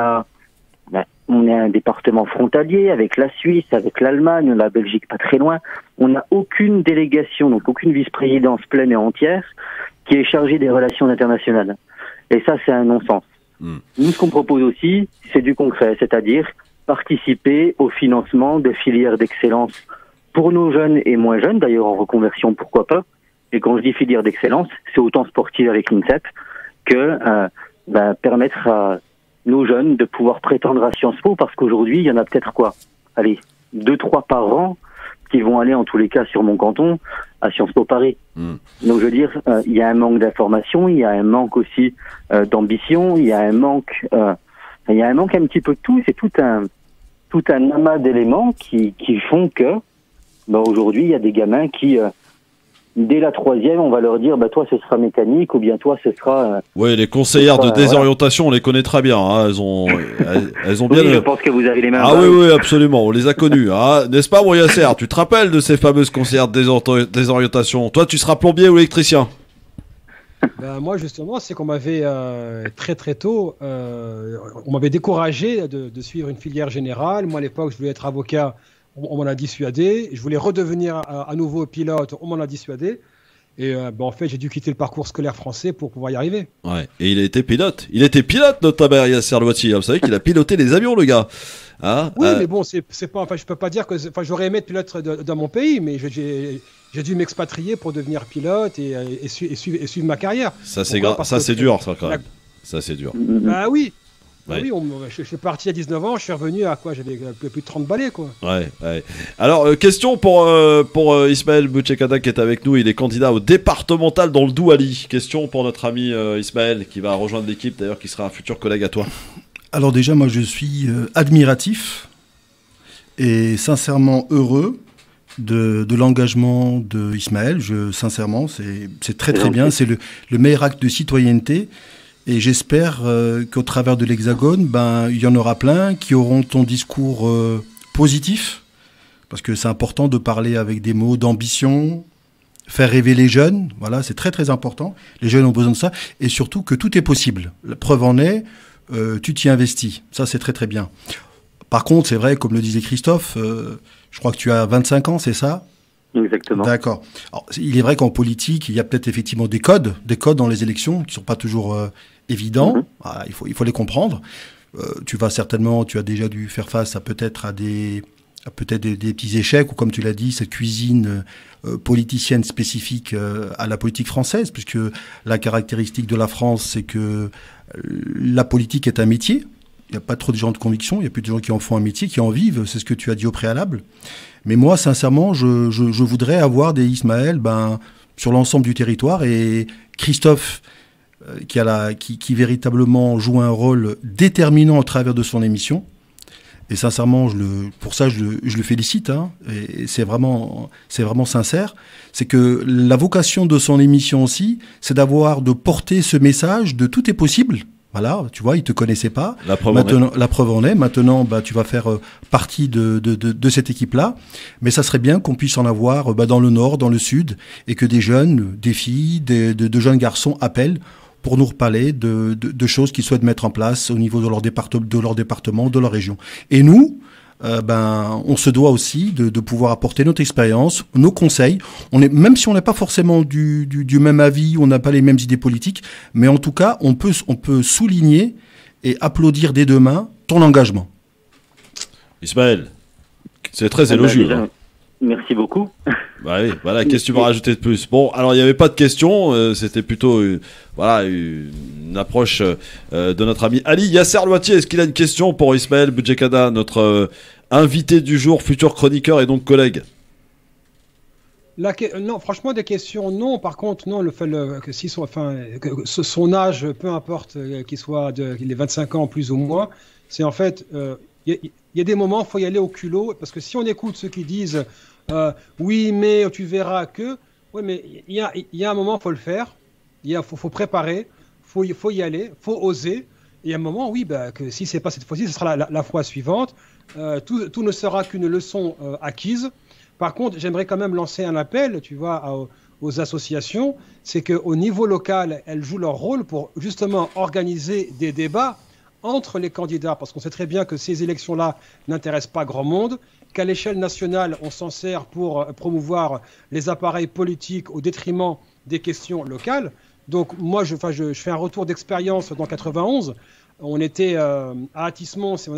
est un département frontalier avec la Suisse, avec l'Allemagne, la Belgique pas très loin. On n'a aucune délégation, donc aucune vice-présidence pleine et entière qui est chargée des relations internationales. Et ça, c'est un non-sens. Nous, ce qu'on propose aussi, c'est du concret, c'est-à-dire participer au financement de filières d'excellence pour nos jeunes et moins jeunes, d'ailleurs en reconversion, pourquoi pas. Et quand je dis filière d'excellence, c'est autant sportive avec l'INSEP que permettre à nos jeunes de pouvoir prétendre à Sciences Po, parce qu'aujourd'hui, il y en a peut-être 2-3 par an qui vont aller en tous les cas sur mon canton à Sciences Po Paris. Donc je veux dire, il y a un manque d'information, il y a un manque aussi d'ambition, il y a un manque un petit peu de tout. C'est tout un amas d'éléments qui font que aujourd'hui il y a des gamins qui dès la 3e on va leur dire toi ce sera mécanique ou bien toi ce sera les conseillères de désorientation on les connaît très bien, hein. elles ont bien je pense que vous avez les mêmes. Oui absolument, on les a connues, hein. N'est-ce pas mon Yasser? Tu te rappelles de ces fameuses conseillères de désorientation? Toi tu seras plombier ou électricien? Moi justement, c'est qu'on m'avait très tôt, on m'avait découragé de suivre une filière générale. Moi à l'époque, je voulais être avocat, on m'en a dissuadé. Je voulais redevenir à nouveau pilote, on m'en a dissuadé. Et en fait, j'ai dû quitter le parcours scolaire français pour pouvoir y arriver. Ouais. Et il a été pilote. Il était pilote, notre Yasser Louati. Vous savez qu'il a piloté les avions, le gars. Hein, oui, mais bon, c'est pas. Enfin, je peux pas dire que. Enfin, j'aurais aimé être pilote dans mon pays, mais j'ai dû m'expatrier pour devenir pilote et suivre ma carrière. Ça, c'est ça, c'est dur, ça, quand même. Ça, c'est dur. Bah oui. Ouais. Oui, je suis parti à 19 ans, je suis revenu à quoi? J'avais plus de 30 balais, quoi. Ouais. Alors, question pour Ismaël Bouchekada qui est avec nous. Il est candidat au départemental dans le Douali. Question pour notre ami Ismaël qui va rejoindre l'équipe, d'ailleurs, qui sera un futur collègue à toi. Alors déjà, moi, je suis admiratif et sincèrement heureux de l'engagement de Ismaël. Sincèrement, c'est très bien. C'est le meilleur acte de citoyenneté. Et j'espère qu'au travers de l'Hexagone, il y en aura plein qui auront ton discours positif, parce que c'est important de parler avec des mots d'ambition, faire rêver les jeunes, voilà, c'est très très important. Les jeunes ont besoin de ça, et surtout que tout est possible. La preuve en est, tu t'y investis. Ça, c'est très très bien. Par contre, c'est vrai, comme le disait Christophe, je crois que tu as 25 ans, c'est ça ? Exactement. D'accord. Alors, il est vrai qu'en politique, il y a peut-être effectivement des codes dans les élections qui ne sont pas toujours évidents. Il faut les comprendre. Tu as déjà dû faire face à peut-être des petits échecs, ou comme tu l'as dit, cette cuisine politicienne spécifique à la politique française, puisque la caractéristique de la France, c'est que la politique est un métier. Il n'y a pas trop de gens de conviction, il y a plus de gens qui en font un métier, qui en vivent, c'est ce que tu as dit au préalable. Mais moi, sincèrement, je voudrais avoir des Ismaël sur l'ensemble du territoire. Et Christophe, qui véritablement joue un rôle déterminant au travers de son émission. Et sincèrement, pour ça, je le félicite. Hein, et c'est vraiment sincère. C'est que la vocation de son émission aussi, c'est de porter ce message de tout est possible. Voilà, tu vois, il te connaissait pas. La preuve en est. Maintenant, tu vas faire partie de cette équipe-là. Mais ça serait bien qu'on puisse en avoir dans le nord, dans le sud, et que des jeunes, des filles, de jeunes garçons appellent pour nous reparler de choses qu'ils souhaitent mettre en place au niveau de leur département, de leur région. Et nous, on se doit aussi de pouvoir apporter notre expérience, nos conseils. Même si on n'est pas forcément du même avis, on n'a pas les mêmes idées politiques, mais en tout cas, on peut souligner et applaudir des deux mains ton engagement. Ismaël, c'est très élogieux. Merci beaucoup. Bah oui, voilà, qu'est-ce que tu vas rajouter de plus? Bon, alors il n'y avait pas de questions, c'était plutôt une approche de notre ami Ali Yasser Loitier. Est-ce qu'il a une question pour Ismaël Boudjekada, notre invité du jour, futur chroniqueur et donc collègue? Non, franchement, des questions, non. Par contre, non, que son âge, peu importe qu'il soit il ait 25 ans plus ou moins, c'est en fait, il y a des moments, il faut y aller au culot, parce que si on écoute ceux qui disent oui, mais tu verras que, oui, mais il y a un moment, il faut le faire, faut préparer, faut y aller, faut oser. Et à un moment, oui, que si c'est pas cette fois-ci, ce sera la fois suivante. Tout ne sera qu'une leçon acquise. Par contre, j'aimerais quand même lancer un appel, tu vois, aux associations, c'est qu'au niveau local, elles jouent leur rôle pour justement organiser des débats entre les candidats, parce qu'on sait très bien que ces élections-là n'intéressent pas grand monde, qu'à l'échelle nationale, on s'en sert pour promouvoir les appareils politiques au détriment des questions locales. Donc moi, je fais un retour d'expérience dans 91. On était à Athis-Mons et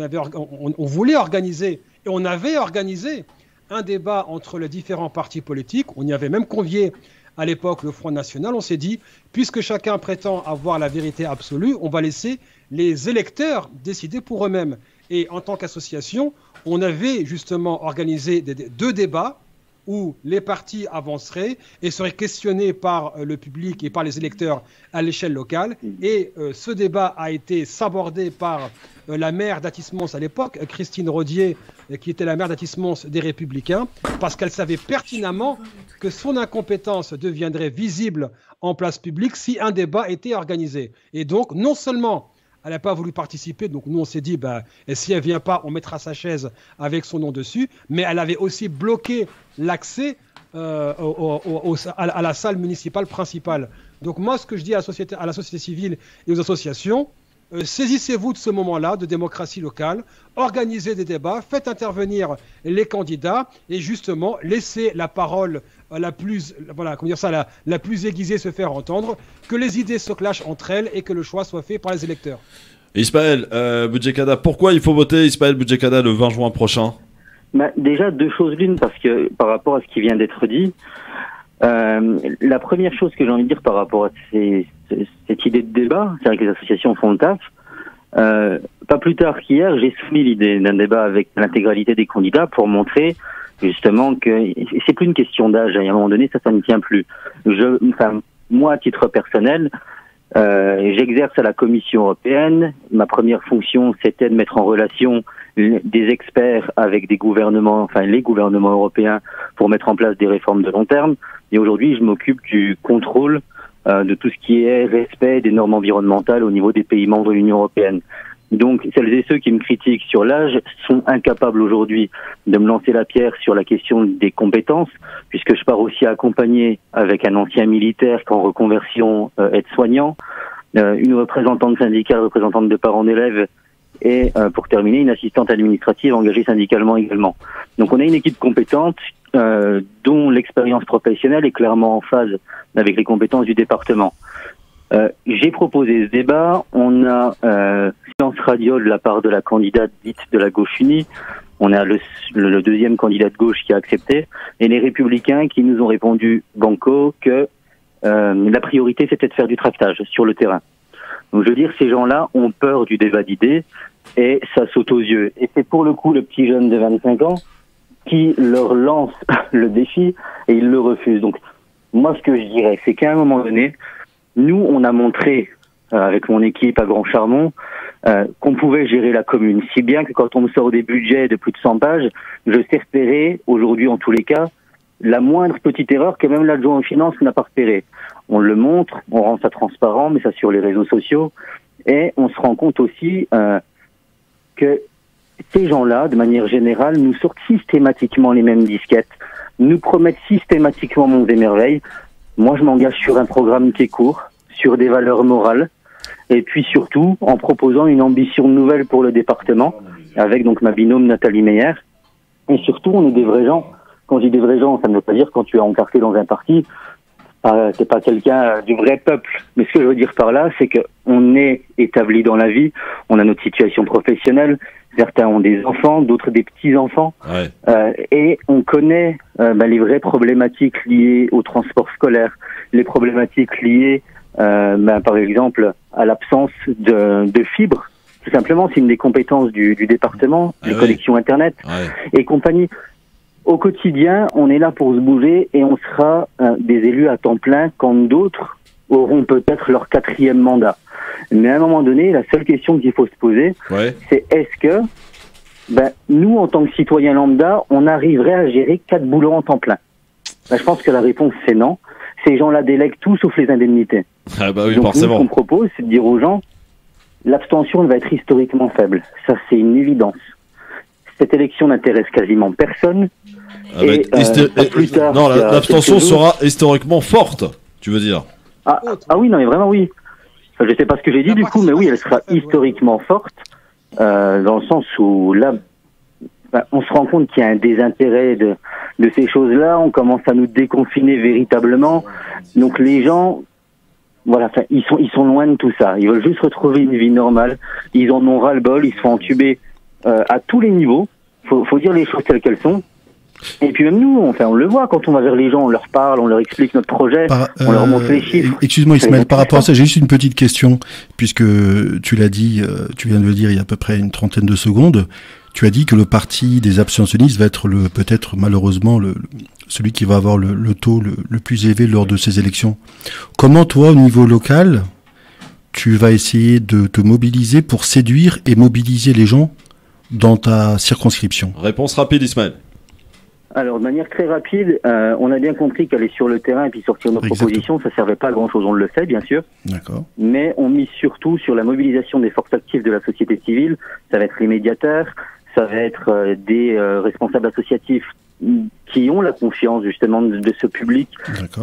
on voulait organiser, et on avait organisé un débat entre les différents partis politiques. On y avait même convié à l'époque le Front National. On s'est dit, puisque chacun prétend avoir la vérité absolue, on va laisser les électeurs décider pour eux-mêmes. Et en tant qu'association, on avait justement organisé deux débats où les partis avanceraient et seraient questionnés par le public et par les électeurs à l'échelle locale. Et ce débat a été sabordé par la maire d'Athis-Mons à l'époque, Christine Rodier, qui était la maire d'Athis-Mons des Républicains, parce qu'elle savait pertinemment que son incompétence deviendrait visible en place publique si un débat était organisé. Et donc, non seulement elle n'a pas voulu participer, donc nous on s'est dit, et si elle ne vient pas, on mettra sa chaise avec son nom dessus, mais elle avait aussi bloqué l'accès à la salle municipale principale. Donc moi, ce que je dis à la société civile et aux associations, saisissez-vous de ce moment-là de démocratie locale, organisez des débats, faites intervenir les candidats et justement laissez la parole la plus aiguisée se faire entendre, que les idées se clashent entre elles et que le choix soit fait par les électeurs. Ismaël Boudjekada, pourquoi il faut voter Ismaël Boudjekada le 20 juin prochain? Déjà, deux choses l'une, parce que par rapport à ce qui vient d'être dit, la première chose que j'ai envie de dire par rapport à cette idée de débat, c'est vrai que les associations font le taf. Pas plus tard qu'hier, j'ai soumis l'idée d'un débat avec l'intégralité des candidats pour montrer justement que c'est plus une question d'âge. À un moment donné, ça ne tient plus. Moi, à titre personnel, j'exerce à la Commission européenne. Ma première fonction, c'était de mettre en relation des experts avec des gouvernements, les gouvernements européens, pour mettre en place des réformes de long terme. Et aujourd'hui, je m'occupe du contrôle de tout ce qui est respect des normes environnementales au niveau des pays membres de l'Union européenne. Donc, celles et ceux qui me critiquent sur l'âge sont incapables aujourd'hui de me lancer la pierre sur la question des compétences, puisque je pars aussi accompagné avec un ancien militaire qui en reconversion aide-soignant, une représentante syndicale, représentante de parents d'élèves, et pour terminer, une assistante administrative engagée syndicalement également. Donc on a une équipe compétente dont l'expérience professionnelle est clairement en phase avec les compétences du département. J'ai proposé ce débat, on a silence radio de la part de la candidate dite de la gauche unie, on a le deuxième candidat de gauche qui a accepté, et les républicains qui nous ont répondu banco que la priorité c'était de faire du tractage sur le terrain. Donc je veux dire, ces gens-là ont peur du débat d'idées. et ça saute aux yeux. Et c'est pour le coup le petit jeune de 25 ans qui leur lance le défi et ils le refusent. Donc moi ce que je dirais, c'est qu'à un moment donné, nous on a montré avec mon équipe à Grand Charmont qu'on pouvait gérer la commune, si bien que quand on me sort des budgets de plus de 100 pages, je sais repérer, aujourd'hui en tous les cas, la moindre petite erreur que même l'adjoint aux finances n'a pas repérée. On le montre, on rend ça transparent, mais ça sur les réseaux sociaux, et on se rend compte aussi que ces gens-là, de manière générale, nous sortent systématiquement les mêmes disquettes, nous promettent systématiquement monts et merveilles. Moi, je m'engage sur un programme qui est court, sur des valeurs morales, et puis surtout en proposant une ambition nouvelle pour le département, avec donc ma binôme Nathalie Meyer. Et surtout, on est des vrais gens. Quand je dis des vrais gens, ça ne veut pas dire quand tu es encarté dans un parti, t'es pas quelqu'un du vrai peuple. Mais ce que je veux dire par là, c'est que on est établi dans la vie, on a notre situation professionnelle, certains ont des enfants, d'autres des petits-enfants, et on connaît les vraies problématiques liées au transport scolaire, les problématiques liées par exemple à l'absence de fibres. Tout simplement, c'est une des compétences du département, les connexions Internet et compagnie. Au quotidien, on est là pour se bouger et on sera des élus à temps plein quand d'autres auront peut-être leur 4e mandat. Mais à un moment donné, la seule question qu'il faut se poser, c'est est-ce que nous, en tant que citoyens lambda, on arriverait à gérer 4 boulots en temps plein? Je pense que la réponse, c'est non. Ces gens-là délèguent tout sauf les indemnités. Ah bah oui, donc forcément. Nous, ce qu'on propose, c'est de dire aux gens, l'abstention va être historiquement faible. Ça, c'est une évidence. Cette élection n'intéresse quasiment personne. L'abstention sera historiquement forte, tu veux dire? Ah oui, non, mais vraiment oui. Je ne sais pas ce que j'ai dit du coup, mais oui, elle sera historiquement forte, dans le sens où là, on se rend compte qu'il y a un désintérêt de ces choses-là, on commence à nous déconfiner véritablement. Donc les gens, voilà, ils sont loin de tout ça. Ils veulent juste retrouver une vie normale. Ils en ont ras-le-bol, ils se font entuber à tous les niveaux. Faut dire les choses telles qu'elles sont. Et puis même nous, on le voit quand on va vers les gens, on leur parle, on leur explique notre projet, on leur montre les chiffres. Excuse-moi Ismaël, par rapport à ça, j'ai juste une petite question, puisque tu l'as dit, tu viens de le dire il y a à peu près une trentaine de secondes, tu as dit que le parti des abstentionnistes va être peut-être malheureusement celui qui va avoir le taux le plus élevé lors de ces élections. Comment toi, au niveau local, tu vas essayer de te mobiliser pour séduire et mobiliser les gens dans ta circonscription? Réponse rapide, Ismaël. Alors, de manière très rapide, on a bien compris qu'aller sur le terrain et puis sortir nos propositions, ça servait pas à grand-chose. On le fait, bien sûr. D'accord. Mais on mise surtout sur la mobilisation des forces actives de la société civile. Ça va être les médiateurs, ça va être des responsables associatifs qui ont la confiance, justement, de ce public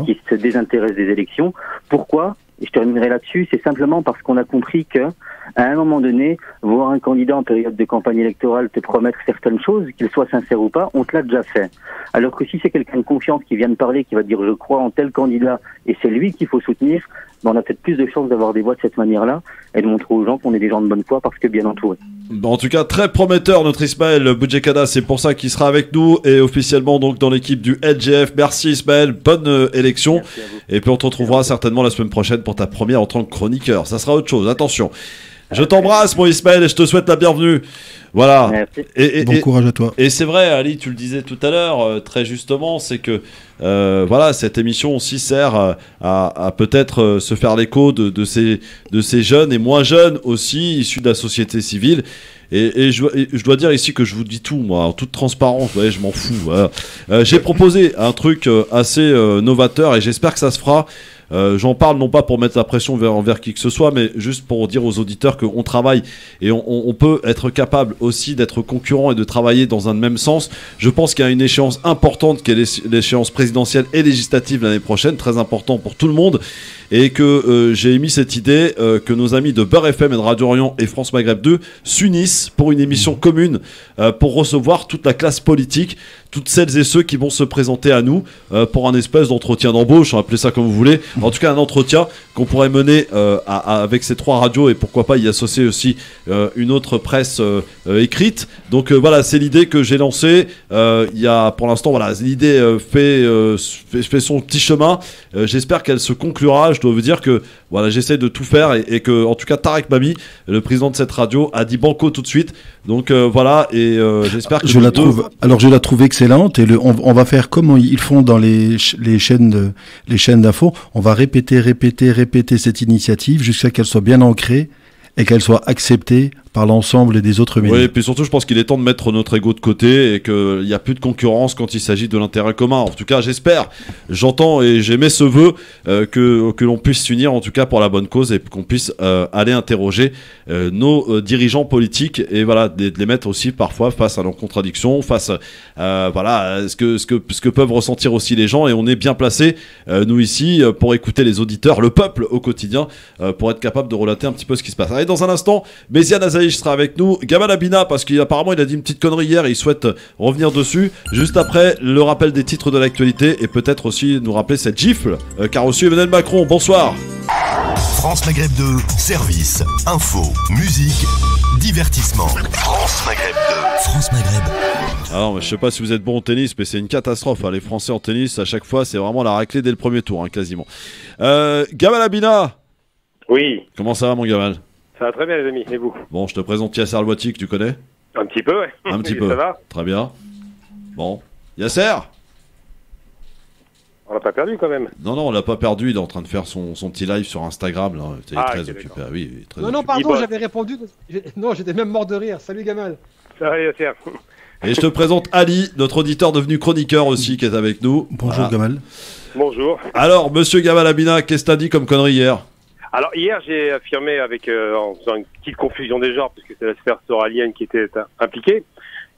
qui se désintéresse des élections. Pourquoi? Et je terminerai là-dessus, c'est simplement parce qu'on a compris que, à un moment donné, voir un candidat en période de campagne électorale te promettre certaines choses, qu'il soit sincère ou pas, on te l'a déjà fait. Alors que si c'est quelqu'un de confiance qui vient de parler, qui va dire je crois en tel candidat et c'est lui qu'il faut soutenir, on a peut-être plus de chances d'avoir des voix de cette manière-là et de montrer aux gens qu'on est des gens de bonne foi parce que bien entourés. En tout cas, très prometteur notre Ismaël Boudjekada, c'est pour ça qu'il sera avec nous et officiellement donc dans l'équipe du LGF. Merci Ismaël, bonne élection. Et puis on te retrouvera certainement la semaine prochaine pour ta première en tant que chroniqueur. Ça sera autre chose, attention. Je t'embrasse mon Ismaël et je te souhaite la bienvenue. Voilà. Bon courage à toi. Et c'est vrai, Ali, tu le disais tout à l'heure, très justement, c'est que voilà, cette émission aussi sert à peut-être se faire l'écho de ces jeunes et moins jeunes aussi, issus de la société civile. Et je dois dire ici que je vous dis tout, moi, en toute transparence, ouais, je m'en fous. Voilà. J'ai proposé un truc assez novateur et j'espère que ça se fera. J'en parle non pas pour mettre la pression envers qui que ce soit, mais juste pour dire aux auditeurs qu'on travaille et on peut être capable aussi d'être concurrent et de travailler dans un même sens. Je pense qu'il y a une échéance importante qui est l'échéance présidentielle et législative l'année prochaine, très important pour tout le monde, et que j'ai émis cette idée que nos amis de Beurre FM et de Radio Orient et France Maghreb 2 s'unissent pour une émission commune pour recevoir toute la classe politique, toutes celles et ceux qui vont se présenter à nous pour un espèce d'entretien d'embauche, appelez ça comme vous voulez, en tout cas un entretien qu'on pourrait mener avec ces 3 radios et pourquoi pas y associer aussi une autre presse écrite. Donc voilà, c'est l'idée que j'ai lancée. Il y a pour l'instant, voilà, l'idée fait son petit chemin. J'espère qu'elle se conclura. je dois vous dire que voilà, j'essaie de tout faire et que, en tout cas, Tarek Mami, le président de cette radio, a dit banco tout de suite. Donc voilà, et j'espère que je la trouve excellente et on va faire comme ils font dans les chaînes d'infos. On va répéter cette initiative jusqu'à qu'elle soit bien ancrée et qu'elle soit acceptée par l'ensemble des autres médias. Oui, et puis surtout, je pense qu'il est temps de mettre notre ego de côté et qu'il n'y a plus de concurrence quand il s'agit de l'intérêt commun. En tout cas, j'espère, j'entends et j'émets ce vœu que l'on puisse s'unir, en tout cas pour la bonne cause, et qu'on puisse aller interroger nos dirigeants politiques et voilà, de les mettre aussi parfois face à leurs contradictions, face voilà, à ce que peuvent ressentir aussi les gens. Et on est bien placés, nous ici, pour écouter les auditeurs, le peuple au quotidien, pour être capable de relater un petit peu ce qui se passe. Allez, dans un instant, Méziane Azaï sera avec nous, Gamal Abina, parce qu'apparemment il a dit une petite connerie hier et il souhaite revenir dessus. Juste après, le rappel des titres de l'actualité et peut-être aussi nous rappeler cette gifle qu'a reçu Emmanuel Macron. Bonsoir. France Maghreb 2, service, info, musique, divertissement. France Maghreb 2. France Maghreb. Alors, je sais pas si vous êtes bon au tennis, mais c'est une catastrophe. Hein. Les Français en tennis, à chaque fois, c'est vraiment la raclée dès le premier tour, hein, quasiment. Gamal Abina. Oui. Comment ça va, mon Gamal? Ça va très bien, les amis. Et vous? Bon, je te présente Yasser Louati, que tu connais? Un petit peu, ouais. Un petit peu. Ça va? Très bien. Bon. Yasser? On l'a pas perdu, quand même. Non, on l'a pas perdu. Il est en train de faire son petit live sur Instagram. Là. Il est très occupé. Ah, oui, très non, pardon, j'avais répondu. Non, j'étais même mort de rire. Salut, Gamal. Ça va, Yasser. Et je te présente Ali, notre auditeur devenu chroniqueur aussi, qui est avec nous. Bonjour, voilà. Gamal. Bonjour. Alors, monsieur Gamal Abina, qu'est-ce que t'as dit comme connerie hier? Alors, hier, j'ai affirmé, en faisant une petite confusion des genres, parce que c'est la sphère soralienne qui était impliquée,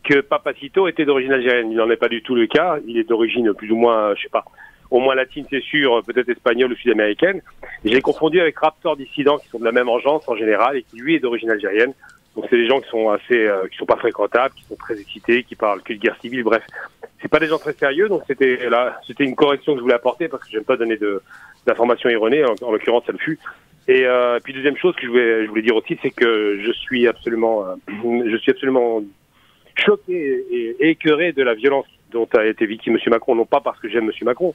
que Papacito était d'origine algérienne. Il n'en est pas du tout le cas. Il est d'origine plus ou moins, je sais pas, au moins latine, c'est sûr, peut-être espagnole ou sud-américaine. J'ai confondu avec Raptor Dissident, qui sont de la même engeance en général, et qui, lui, est d'origine algérienne. Donc, c'est des gens qui sont assez, qui sont pas fréquentables, qui sont très excités, qui parlent que de guerre civile, bref. C'est pas des gens très sérieux, donc c'était une correction que je voulais apporter, parce que j'aime pas donner d'informations erronées, en l'occurrence, ça le fut. Et puis deuxième chose que je voulais dire aussi, c'est que je suis absolument choqué et écœuré de la violence dont a été victime M. Macron, non pas parce que j'aime M. Macron,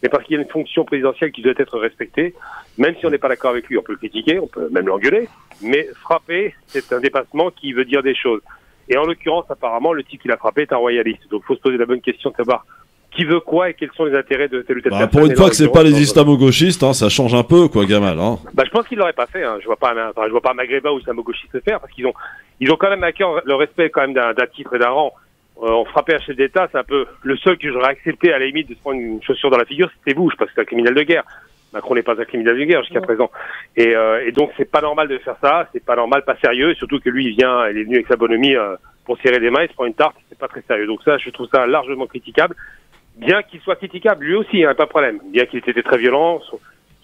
mais parce qu'il y a une fonction présidentielle qui doit être respectée, même si on n'est pas d'accord avec lui, on peut le critiquer, on peut même l'engueuler, mais frapper, c'est un dépassement qui veut dire des choses. Et en l'occurrence, apparemment, le type qui l'a frappé est un royaliste. Donc il faut se poser la bonne question de savoir qui veut quoi et quels sont les intérêts de telle ou telle personne. Pour une fois que c'est pas les islamo-gauchistes, hein, ça change un peu, quoi, Gamal. Hein. Je pense qu'ils l'auraient pas fait. Hein. Je vois pas un Maghrébin ou islamo-gauchiste le faire, parce qu'ils ont quand même à cœur le respect quand même d'un titre et d'un rang. On frappait un chef d'État, c'est un peu le seul que j'aurais accepté à la limite de se prendre une chaussure dans la figure, c'était Bush, parce que c'est un criminel de guerre. Macron n'est pas un criminel de guerre jusqu'à présent. Et donc c'est pas normal de faire ça, c'est pas normal, pas sérieux, surtout que lui il est venu avec sa bonhomie pour serrer les mains, il se prend une tarte, c'est pas très sérieux. Donc ça, je trouve ça largement critiquable. Bien qu'il soit critiquable, lui aussi, hein, pas de problème. Bien qu'il ait été très violent,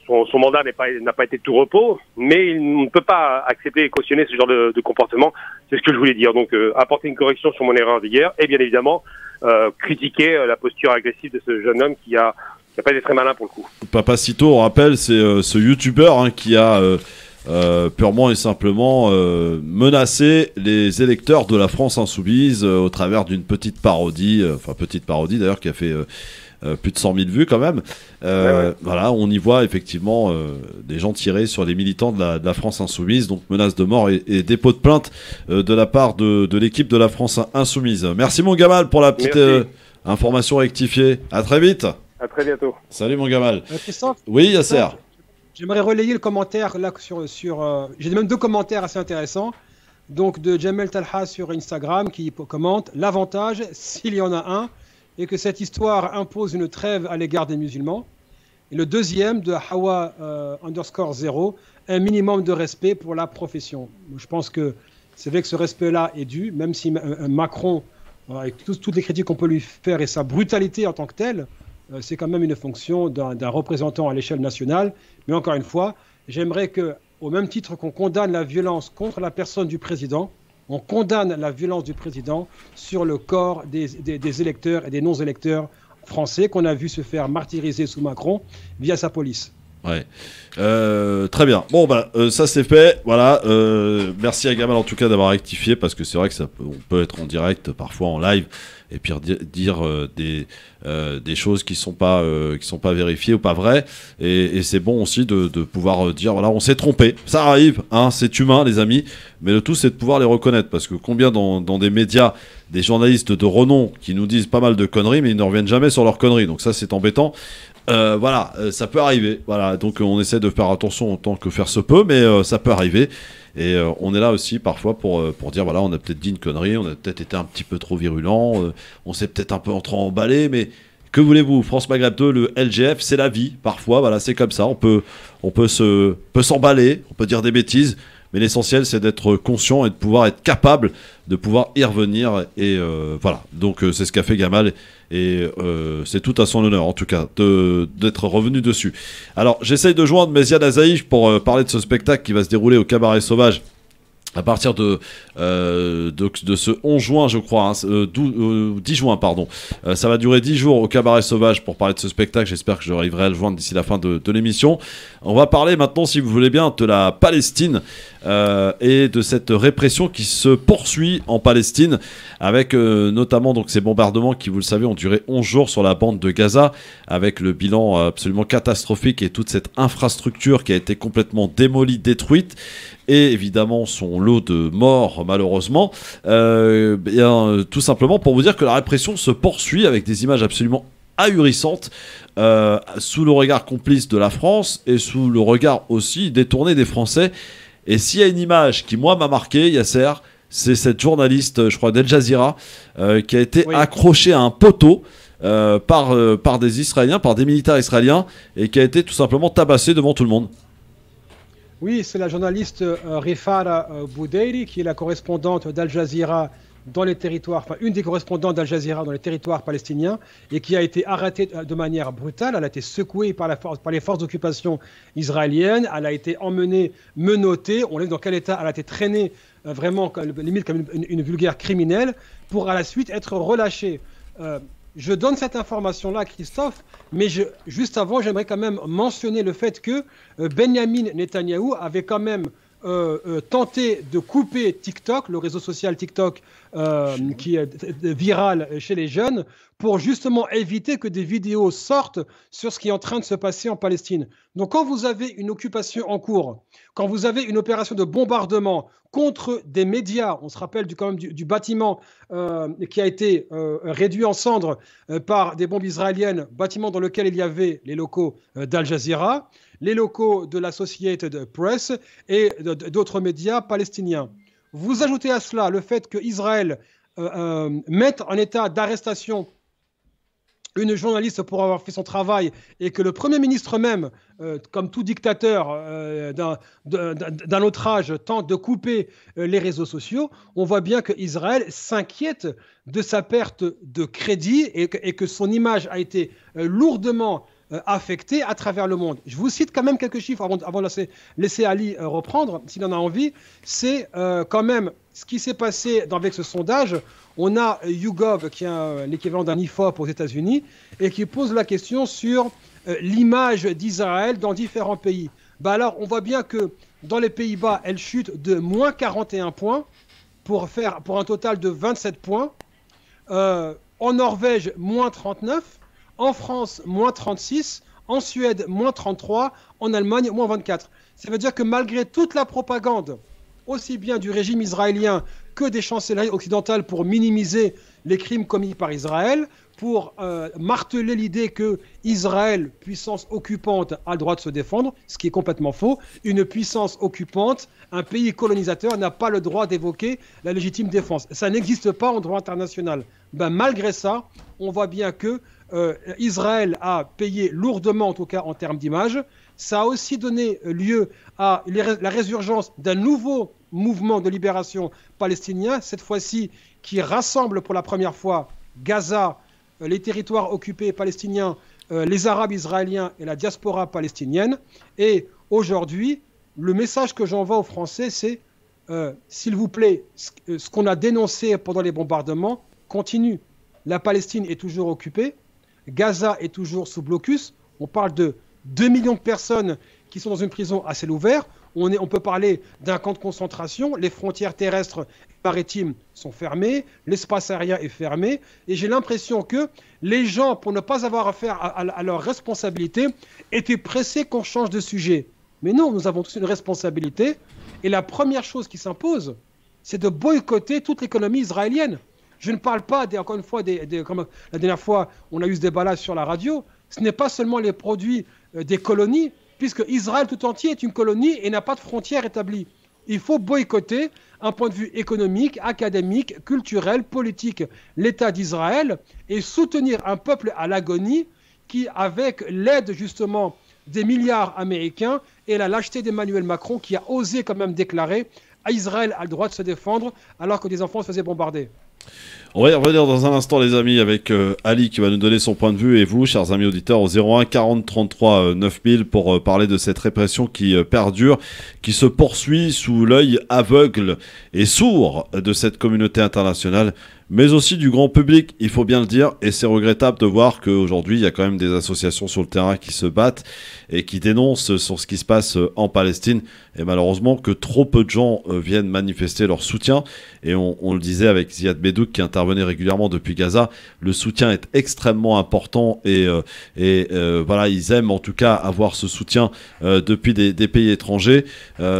son mandat n'a pas été de tout repos, mais il ne peut pas accepter et cautionner ce genre de comportement. C'est ce que je voulais dire. Donc, apporter une correction sur mon erreur d'hier, et bien évidemment, critiquer la posture agressive de ce jeune homme qui a pas été très malin pour le coup. Papacito, on rappelle, c'est ce youtubeur hein, qui a purement et simplement menacé les électeurs de la France Insoumise au travers d'une petite parodie d'ailleurs qui a fait plus de 100 000 vues quand même. Ouais. Voilà, on y voit effectivement des gens tirer sur les militants de la France Insoumise, donc menace de mort et dépôt de plainte de la part de l'équipe de la France Insoumise. Merci mon Gamal pour la petite information rectifiée. À très vite. À très bientôt. Salut mon Gamal. Christophe, oui, Yasser. J'aimerais relayer le commentaire là j'ai même deux commentaires assez intéressants. Donc de Jamel Talha sur Instagram qui commente l'avantage, s'il y en a un, et que cette histoire impose une trêve à l'égard des musulmans. Et le deuxième de Hawa _0, un minimum de respect pour la profession. Je pense que c'est vrai que ce respect-là est dû, même si Macron, avec toutes les critiques qu'on peut lui faire et sa brutalité en tant que telle, c'est quand même une fonction d'un représentant à l'échelle nationale. Mais encore une fois, j'aimerais que, au même titre qu'on condamne la violence contre la personne du président, on condamne la violence du président sur le corps des électeurs et des non-électeurs français qu'on a vu se faire martyriser sous Macron via sa police. Ouais. Très bien. Bon, bah, ça c'est fait. Voilà. Merci à Gamal en tout cas d'avoir rectifié parce que c'est vrai que on peut être en direct, parfois en live, et puis dire des choses qui sont pas vérifiées ou pas vraies. Et c'est bon aussi de pouvoir dire voilà, on s'est trompé. Ça arrive, hein, c'est humain, les amis. Mais le tout, c'est de pouvoir les reconnaître parce que combien dans des médias, des journalistes de renom qui nous disent pas mal de conneries, mais ils ne reviennent jamais sur leurs conneries. Donc ça, c'est embêtant. Voilà, ça peut arriver. Voilà, donc on essaie de faire attention autant que faire se peut, mais ça peut arriver. Et on est là aussi parfois pour dire voilà, on a peut-être dit une connerie, on a peut-être été un petit peu trop virulent, on s'est peut-être un peu emballé, mais que voulez-vous, France Maghreb 2, le LGF, c'est la vie. Parfois, voilà, c'est comme ça. On peut s'emballer, on peut dire des bêtises. Mais l'essentiel, c'est d'être conscient et de pouvoir être capable de pouvoir y revenir. Et voilà. Donc, c'est ce qu'a fait Gamal. Et c'est tout à son honneur, en tout cas, d'être revenu dessus. Alors, j'essaye de joindre Méziane Azaïf pour parler de ce spectacle qui va se dérouler au Cabaret Sauvage à partir de ce 11 juin, je crois, 10 juin, pardon. Ça va durer 10 jours au Cabaret Sauvage pour parler de ce spectacle. J'espère que j'arriverai à le joindre d'ici la fin de l'émission. On va parler maintenant, si vous voulez bien, de la Palestine et de cette répression qui se poursuit en Palestine avec notamment donc, ces bombardements qui, vous le savez, ont duré 11 jours sur la bande de Gaza avec le bilan absolument catastrophique et toute cette infrastructure qui a été complètement démolie, détruite. Et évidemment son lot de morts malheureusement, tout simplement pour vous dire que la répression se poursuit avec des images absolument ahurissantes sous le regard complice de la France et sous le regard aussi détourné des Français. Et s'il y a une image qui moi m'a marqué, Yasser, c'est cette journaliste, je crois d'Al Jazeera, qui a été accrochée à un poteau par des Israéliens, par des militaires israéliens, et qui a été tout simplement tabassée devant tout le monde. Oui, c'est la journaliste Rifara Boudeiri, qui est la correspondante d'Al Jazeera dans les territoires, enfin une des correspondantes d'Al Jazeera dans les territoires palestiniens, et qui a été arrêtée de manière brutale. Elle a été secouée par les forces d'occupation israéliennes. Elle a été emmenée, menottée. On sait dans quel état elle a été traînée, vraiment limite comme une vulgaire criminelle, pour à la suite être relâchée. Je donne cette information-là, Christophe, mais juste avant, j'aimerais quand même mentionner le fait que Benjamin Netanyahou avait quand même tenté de couper TikTok, le réseau social TikTok qui est viral chez les jeunes, pour justement éviter que des vidéos sortent sur ce qui est en train de se passer en Palestine. Donc quand vous avez une occupation en cours, quand vous avez une opération de bombardement contre des médias, on se rappelle quand même du bâtiment qui a été réduit en cendres par des bombes israéliennes, bâtiment dans lequel il y avait les locaux d'Al Jazeera, les locaux de l'Associated Press et d'autres médias palestiniens. Vous ajoutez à cela le fait qu'Israël mette en état d'arrestation une journaliste pour avoir fait son travail et que le Premier ministre même, comme tout dictateur d'un autre âge, tente de couper les réseaux sociaux, on voit bien qu'Israël s'inquiète de sa perte de crédit et que son image a été lourdement affectée à travers le monde. Je vous cite quand même quelques chiffres avant de laisser Ali reprendre, s'il en a envie. C'est quand même ce qui s'est passé avec ce sondage. On a YouGov, qui est l'équivalent d'un IFOP aux États-Unis, et qui pose la question sur l'image d'Israël dans différents pays. Alors, on voit bien que dans les Pays-Bas, elle chute de moins 41 points pour un total de 27 points. En Norvège, moins 39. En France, moins 36. En Suède, moins 33. En Allemagne, moins 24. Ça veut dire que malgré toute la propagande, aussi bien du régime israélien que des chancelleries occidentales pour minimiser les crimes commis par Israël, pour marteler l'idée que Israël, puissance occupante, a le droit de se défendre, ce qui est complètement faux. Une puissance occupante, un pays colonisateur n'a pas le droit d'évoquer la légitime défense. Ça n'existe pas en droit international. Malgré ça, on voit bien que Israël a payé lourdement, en tout cas en termes d'image. Ça a aussi donné lieu à la résurgence d'un nouveau mouvement de libération palestinien, cette fois-ci qui rassemble pour la première fois Gaza, les territoires occupés palestiniens, les Arabes israéliens et la diaspora palestinienne. Et aujourd'hui, le message que j'envoie aux Français, c'est s'il vous plaît, ce qu'on a dénoncé pendant les bombardements continue. La Palestine est toujours occupée, Gaza est toujours sous blocus. On parle de 2 millions de personnes qui sont dans une prison à ciel ouvert. On peut parler d'un camp de concentration. Les frontières terrestres et maritimes sont fermées. L'espace aérien est fermé. Et j'ai l'impression que les gens, pour ne pas avoir affaire à leurs responsabilités, étaient pressés qu'on change de sujet. Mais non, nous avons tous une responsabilité. Et la première chose qui s'impose, c'est de boycotter toute l'économie israélienne. Je ne parle pas, encore une fois, comme la dernière fois, on a eu ce débat-là sur la radio. Ce n'est pas seulement les produits des colonies, puisque Israël tout entier est une colonie et n'a pas de frontières établies. Il faut boycotter, un point de vue économique, académique, culturel, politique, l'État d'Israël et soutenir un peuple à l'agonie qui, avec l'aide justement des milliards américains et la lâcheté d'Emmanuel Macron qui a osé quand même déclarer à Israël a le droit de se défendre alors que des enfants se faisaient bombarder. On va y revenir dans un instant, les amis, avec Ali qui va nous donner son point de vue et vous, chers amis auditeurs, au 01 40 33 9000 pour parler de cette répression qui perdure, qui se poursuit sous l'œil aveugle et sourd de cette communauté internationale, mais aussi du grand public, il faut bien le dire, et c'est regrettable de voir qu'aujourd'hui, il y a quand même des associations sur le terrain qui se battent et qui dénoncent sur ce qui se passe en Palestine, et malheureusement que trop peu de gens viennent manifester leur soutien, et on le disait avec Ziad Bedouk qui intervenait régulièrement depuis Gaza, le soutien est extrêmement important, et voilà, ils aiment en tout cas avoir ce soutien depuis des pays étrangers,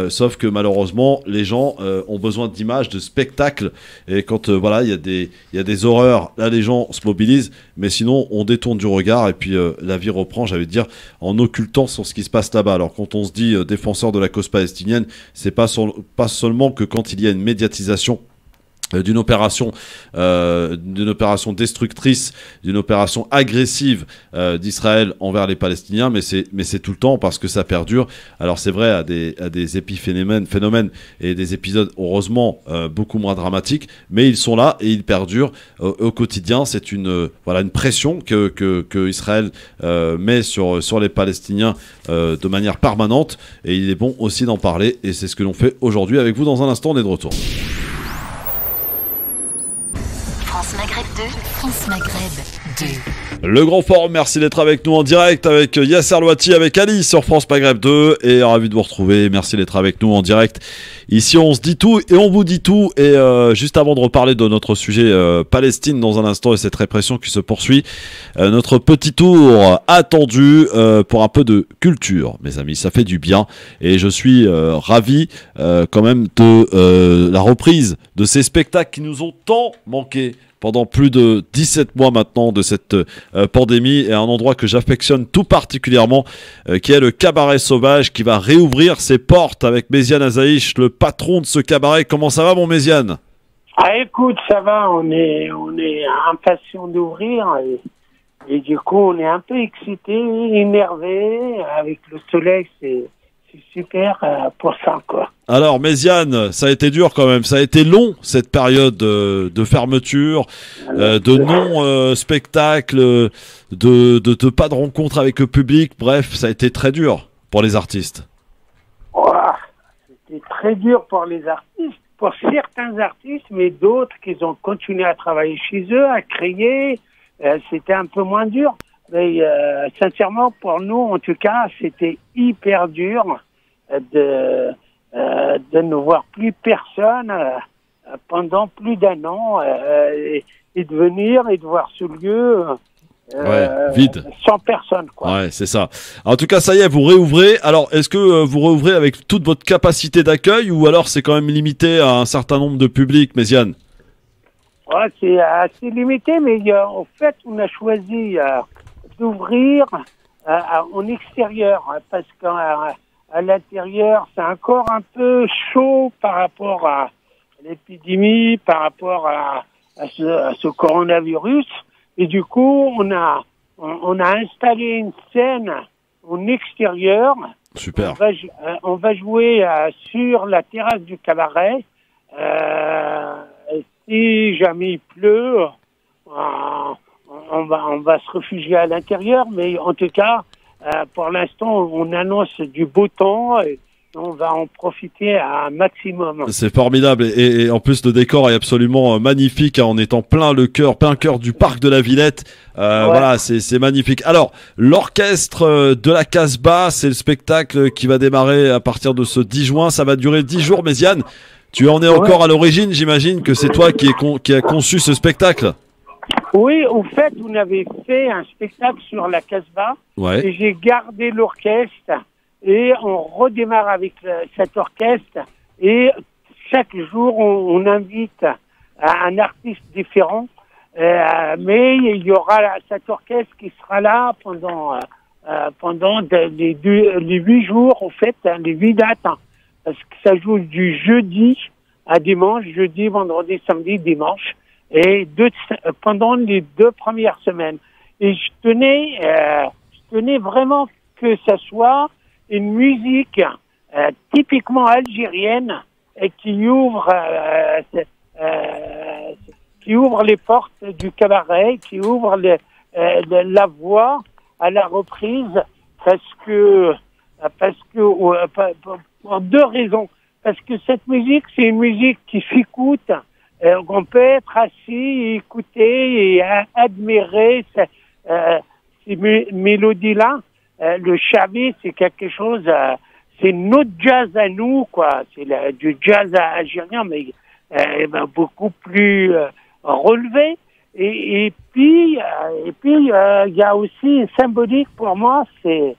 sauf que malheureusement, les gens ont besoin d'images, de spectacles, et quand voilà, il y a des horreurs, là les gens se mobilisent, mais sinon on détourne du regard et puis la vie reprend, j'allais dire, en occultant sur ce qui se passe là-bas. Alors quand on se dit défenseur de la cause palestinienne, c'est pas seulement que quand il y a une médiatisation d'une opération destructrice, d'une opération agressive d'Israël envers les Palestiniens, mais c'est tout le temps parce que ça perdure. Alors c'est vrai à des épiphénomènes et des épisodes heureusement beaucoup moins dramatiques, mais ils sont là et ils perdurent au quotidien. C'est une pression que Israël met sur les Palestiniens de manière permanente, et il est bon aussi d'en parler, et c'est ce que l'on fait aujourd'hui avec vous. Dans un instant, on est de retour. France Maghreb 2, France Maghreb 2. Le Grand Forum, merci d'être avec nous en direct avec Yasser Louati, avec Ali sur France Maghreb 2, et ravi de vous retrouver, merci d'être avec nous en direct. Ici on se dit tout et on vous dit tout, et juste avant de reparler de notre sujet Palestine dans un instant et cette répression qui se poursuit, notre petit tour attendu pour un peu de culture, mes amis, ça fait du bien, et je suis ravi quand même de la reprise de ces spectacles qui nous ont tant manqué pendant plus de 17 mois maintenant de cette pandémie, et un endroit que j'affectionne tout particulièrement, qui est le Cabaret Sauvage, qui va réouvrir ses portes avec Méziane Azaïch, le patron de ce cabaret. Comment ça va, mon Méziane? Ah, écoute, ça va, on est impatient d'ouvrir, et du coup on est un peu excité, énervé, avec le soleil, c'est super pour ça, quoi. Alors Méziane, ça a été dur quand même, ça a été long cette période de fermeture, de non-spectacle, de pas de rencontre avec le public, bref, ça a été très dur pour les artistes. C'était très dur pour les artistes, pour certains artistes, mais d'autres qui ont continué à travailler chez eux, à créer, c'était un peu moins dur. Mais sincèrement, pour nous, en tout cas, c'était hyper dur de ne voir plus personne pendant plus d'un an et de venir et de voir ce lieu vide, sans personne, quoi. Ouais, c'est ça. En tout cas, ça y est, vous réouvrez. Alors, est-ce que vous réouvrez avec toute votre capacité d'accueil, ou alors c'est quand même limité à un certain nombre de publics, Méziane? Ouais, c'est assez limité, mais en fait, on a choisi d'ouvrir en extérieur, parce qu'à l'intérieur, c'est encore un peu chaud par rapport à l'épidémie, par rapport à ce coronavirus. Et du coup, on a installé une scène en extérieur. Super. On va jouer sur la terrasse du cabaret. Si jamais il pleut, on va se réfugier à l'intérieur, mais en tout cas, pour l'instant, on annonce du beau temps on va en profiter à un maximum. C'est formidable et en plus le décor est absolument magnifique hein, en étant plein cœur du parc de la Villette. Voilà, c'est magnifique. Alors l'orchestre de la Casbah, c'est le spectacle qui va démarrer à partir de ce 10 juin. Ça va durer 10 jours. Méziane, tu en es encore à l'origine. J'imagine que c'est toi qui a conçu ce spectacle. Oui, au fait, on avait fait un spectacle sur la Casbah et j'ai gardé l'orchestre. Et on redémarre avec cet orchestre et chaque jour on invite un artiste différent, mais il y aura cet orchestre qui sera là pendant les 8 jours en fait, les 8 dates, hein, parce que ça joue du jeudi à dimanche, jeudi, vendredi, samedi, dimanche, et pendant les 2 premières semaines. Et je tenais vraiment que ça soit une musique typiquement algérienne et qui ouvre les portes du cabaret, qui ouvre la voie à la reprise, parce que pour 2 raisons. Parce que cette musique, c'est une musique qui s'écoute, on peut être assis et écouter et admirer ces mélodies-là. Le chavi, c'est quelque chose, c'est notre jazz à nous, quoi. C'est du jazz algérien, mais beaucoup plus relevé. Et puis, il y a aussi une symbolique pour moi, c'est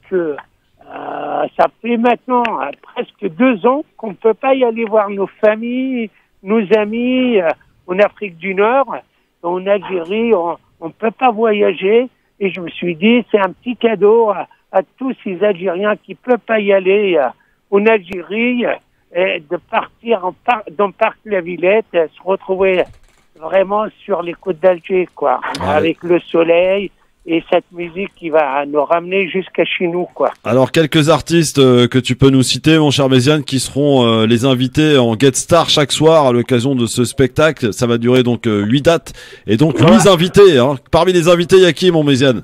que ça fait maintenant presque 2 ans qu'on ne peut pas y aller voir nos familles, nos amis en Afrique du Nord, en Algérie, on ne peut pas voyager. Et je me suis dit, c'est un petit cadeau à tous ces Algériens qui ne peuvent pas y aller en Algérie, et de partir dans le parc de la Villette, se retrouver vraiment sur les côtes d'Alger, quoi, avec le soleil et cette musique qui va nous ramener jusqu'à chez nous, quoi. Alors, quelques artistes que tu peux nous citer, mon cher Méziane, qui seront les invités en guest star chaque soir à l'occasion de ce spectacle. Ça va durer donc 8 dates et donc 8 invités. Hein. Parmi les invités, il y a qui, mon Méziane?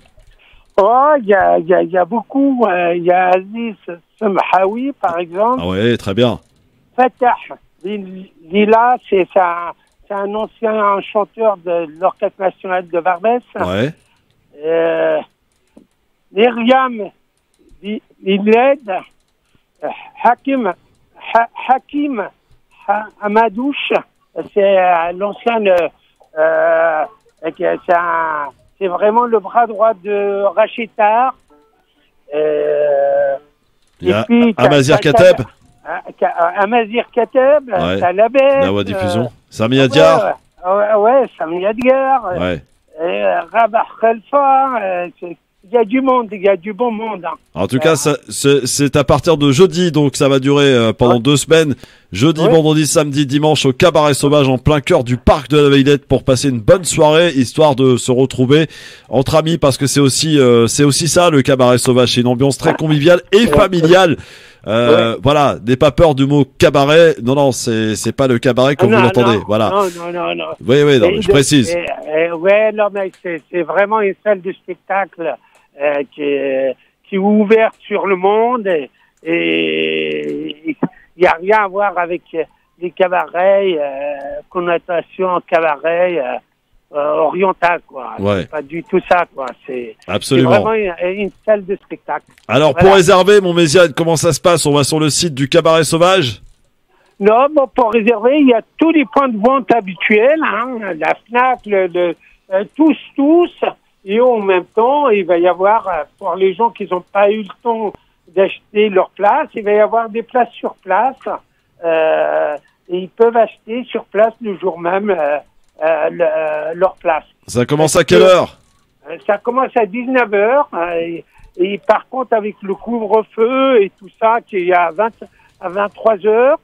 Oh, il y a beaucoup. Il y a Aziz Semhaoui, par exemple. Ah ouais, très bien. Fatah Lila, c'est un ancien chanteur de l'Orchestre National de Barbès. Ouais. Myriam Iled, Hakim Amadouche, c'est l'ancien, c'est vraiment le bras droit de Rachid-Tahar. Il y a Amazir Kateb. Amazir Kateb, Talabet. La voix diffusion. Sami Adiar. Ouais, Sami Adiar. Ouais. Rabah Khalfa, il y a du monde, il y a du bon monde. Hein. En tout cas, c'est à partir de jeudi, donc ça va durer pendant 2 semaines. Jeudi, vendredi, samedi, dimanche au Cabaret Sauvage en plein cœur du parc de la Villette pour passer une bonne soirée, histoire de se retrouver entre amis, parce que c'est aussi ça le Cabaret Sauvage, c'est une ambiance très conviviale et familiale. Voilà, n'aie pas peur du mot cabaret. Non, c'est pas le cabaret comme vous l'entendez. Voilà. Non. Oui, je précise. Non, mais c'est vraiment une salle de spectacle qui est ouverte sur le monde et il n'y a rien à voir avec les cabarets, connotation cabaret oriental, quoi. Ouais. C'est pas du tout ça, quoi. C'est absolument vraiment une salle de spectacle. Alors, pour réserver, mon Méziane, comment ça se passe? On va sur le site du Cabaret Sauvage? Non, bon, pour réserver, il y a tous les points de vente habituels, hein, la Fnac, tous, et en même temps, il va y avoir, pour les gens qui n'ont pas eu le temps d'acheter leur place, il va y avoir des places sur place, et ils peuvent acheter sur place le jour même leur place. Ça commence à quelle heure? Ça commence à 19h, et par contre, avec le couvre-feu et tout ça, qui est à 23h,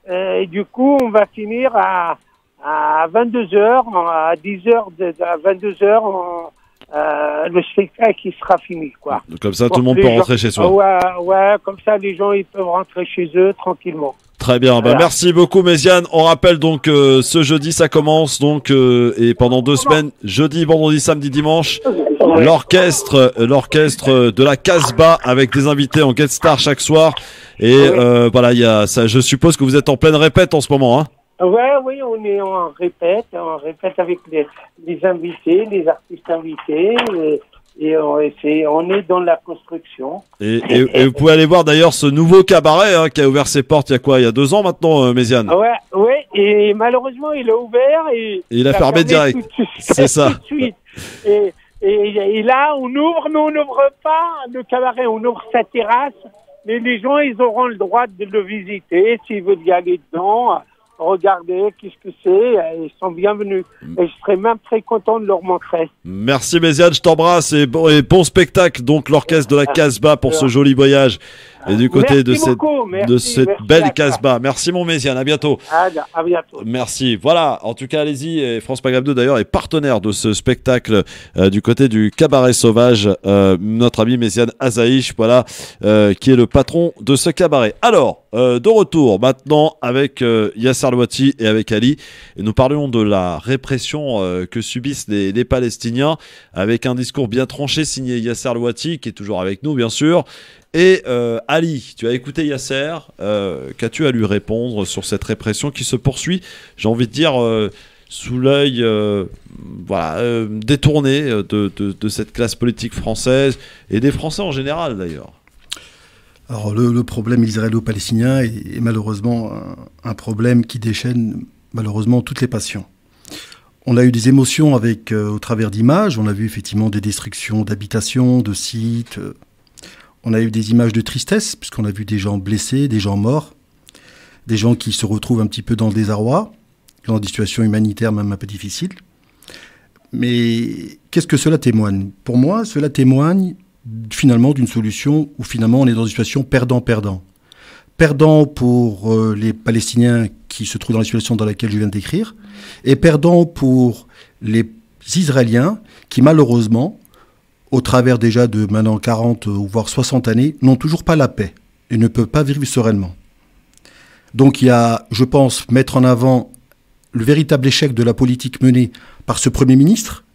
et du coup, on va finir à 22h, à 10h, à 22h, le spectacle qui sera fini, quoi. Comme ça, tout le monde peut rentrer chez soi. Ouais, comme ça, les gens, ils peuvent rentrer chez eux tranquillement. Très bien, Voilà. merci beaucoup Méziane. On rappelle donc ce jeudi ça commence donc et pendant 2 semaines, jeudi, vendredi, samedi, dimanche, l'orchestre de la Casbah avec des invités en guest star chaque soir et voilà, il y a ça. Je suppose que vous êtes en pleine répète en ce moment, hein. Oui, on est en répète avec les invités, les artistes invités, et on est dans la construction. Et vous pouvez aller voir d'ailleurs ce nouveau cabaret hein, qui a ouvert ses portes il y a 2 ans maintenant, Méziane. Ouais, et malheureusement il a ouvert et il a fermé direct. C'est ça. Tout de suite. Et là on ouvre, mais on n'ouvre pas le cabaret, on ouvre sa terrasse, mais les gens ils auront le droit de le visiter s'ils veulent y aller dedans. Regardez, qu'est-ce que c'est, ils sont bienvenus. Et je serais même très content de leur montrer. Merci Méziane, je t'embrasse et bon spectacle, donc l'orchestre de la Casbah pour ce joli voyage. Et du côté de cette belle Casbah. Merci mon Méziane, à bientôt. À bientôt. Merci. Voilà, en tout cas allez-y. Et France Maghreb 2 d'ailleurs est partenaire de ce spectacle du côté du Cabaret Sauvage. Notre ami Méziane Azaïch, voilà, qui est le patron de ce cabaret. Alors, de retour maintenant avec Yasser Louati et avec Ali. Et nous parlions de la répression que subissent les Palestiniens avec un discours bien tranché signé Yasser Louati qui est toujours avec nous bien sûr. Et Ali, tu as écouté Yasser, qu'as-tu à lui répondre sur cette répression qui se poursuit, j'ai envie de dire, sous l'œil détourné de cette classe politique française et des Français en général d'ailleurs. Alors le problème israélo-palestinien est malheureusement un problème qui déchaîne malheureusement toutes les passions. On a eu des émotions au travers d'images, on a vu effectivement des destructions d'habitations, de sites. On a eu des images de tristesse, puisqu'on a vu des gens blessés, des gens morts, des gens qui se retrouvent un petit peu dans le désarroi, dans des situations humanitaires même un peu difficiles. Mais qu'est-ce que cela témoigne? Pour moi, cela témoigne finalement d'une solution où finalement on est dans une situation perdant-perdant. Perdant pour les Palestiniens qui se trouvent dans la situation dans laquelle je viens de décrire, et perdant pour les Israéliens qui malheureusement, au travers déjà de maintenant 40 ou voire 60 années, n'ont toujours pas la paix et ne peuvent pas vivre sereinement. Donc il y a, je pense, mettre en avant le véritable échec de la politique menée par ce Premier ministre,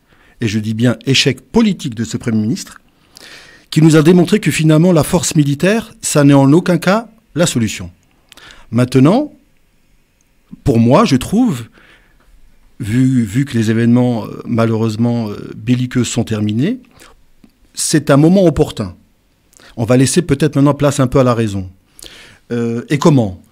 et je dis bien échec politique de ce Premier ministre, qui nous a démontré que finalement la force militaire, ça n'est en aucun cas la solution. Maintenant, pour moi, je trouve, vu que les événements malheureusement belliqueux sont terminés, c'est un moment opportun. On va laisser peut-être maintenant place un peu à la raison. Et comment?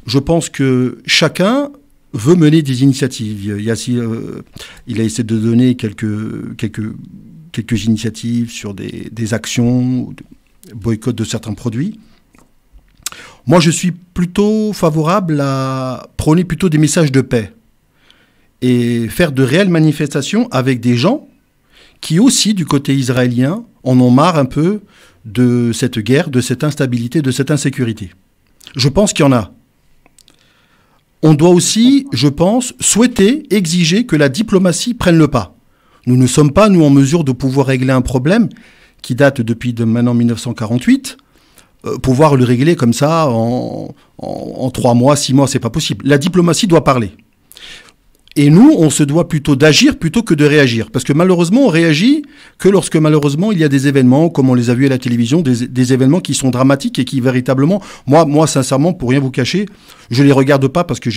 Je pense que chacun veut mener des initiatives. Il a essayé de donner quelques initiatives sur des actions, boycott de certains produits. Moi, je suis plutôt favorable à prôner plutôt des messages de paix et faire de réelles manifestations avec des gens qui aussi, du côté israélien, en ont marre un peu de cette guerre, de cette instabilité, de cette insécurité. Je pense qu'il y en a. On doit aussi, je pense, souhaiter, exiger que la diplomatie prenne le pas. Nous ne sommes pas, nous, en mesure de pouvoir régler un problème qui date depuis maintenant 1948. Pouvoir le régler comme ça en 3 mois, 6 mois, c'est pas possible. La diplomatie doit parler. Et nous, on se doit plutôt d'agir plutôt que de réagir. Parce que malheureusement, on réagit que lorsque malheureusement, il y a des événements, comme on les a vus à la télévision, des événements qui sont dramatiques et qui véritablement, moi sincèrement, pour rien vous cacher, je les regarde pas parce que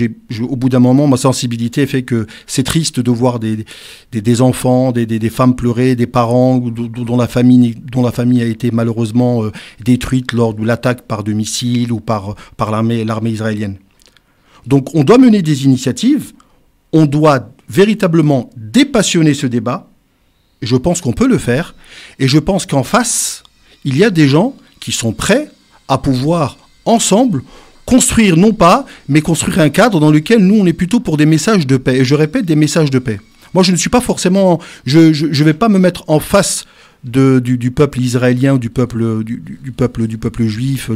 au bout d'un moment, ma sensibilité fait que c'est triste de voir des enfants, des femmes pleurer, des parents dont la famille a été malheureusement détruite lors de l'attaque par des missiles ou par l'armée israélienne. Donc, on doit mener des initiatives. On doit véritablement dépassionner ce débat. Je pense qu'on peut le faire. Et je pense qu'en face, il y a des gens qui sont prêts à pouvoir, ensemble, construire, non pas, mais construire un cadre dans lequel nous, on est plutôt pour des messages de paix. Et je répète, des messages de paix. Moi, je ne suis pas forcément... Je vais pas me mettre en face du peuple israélien ou du peuple juif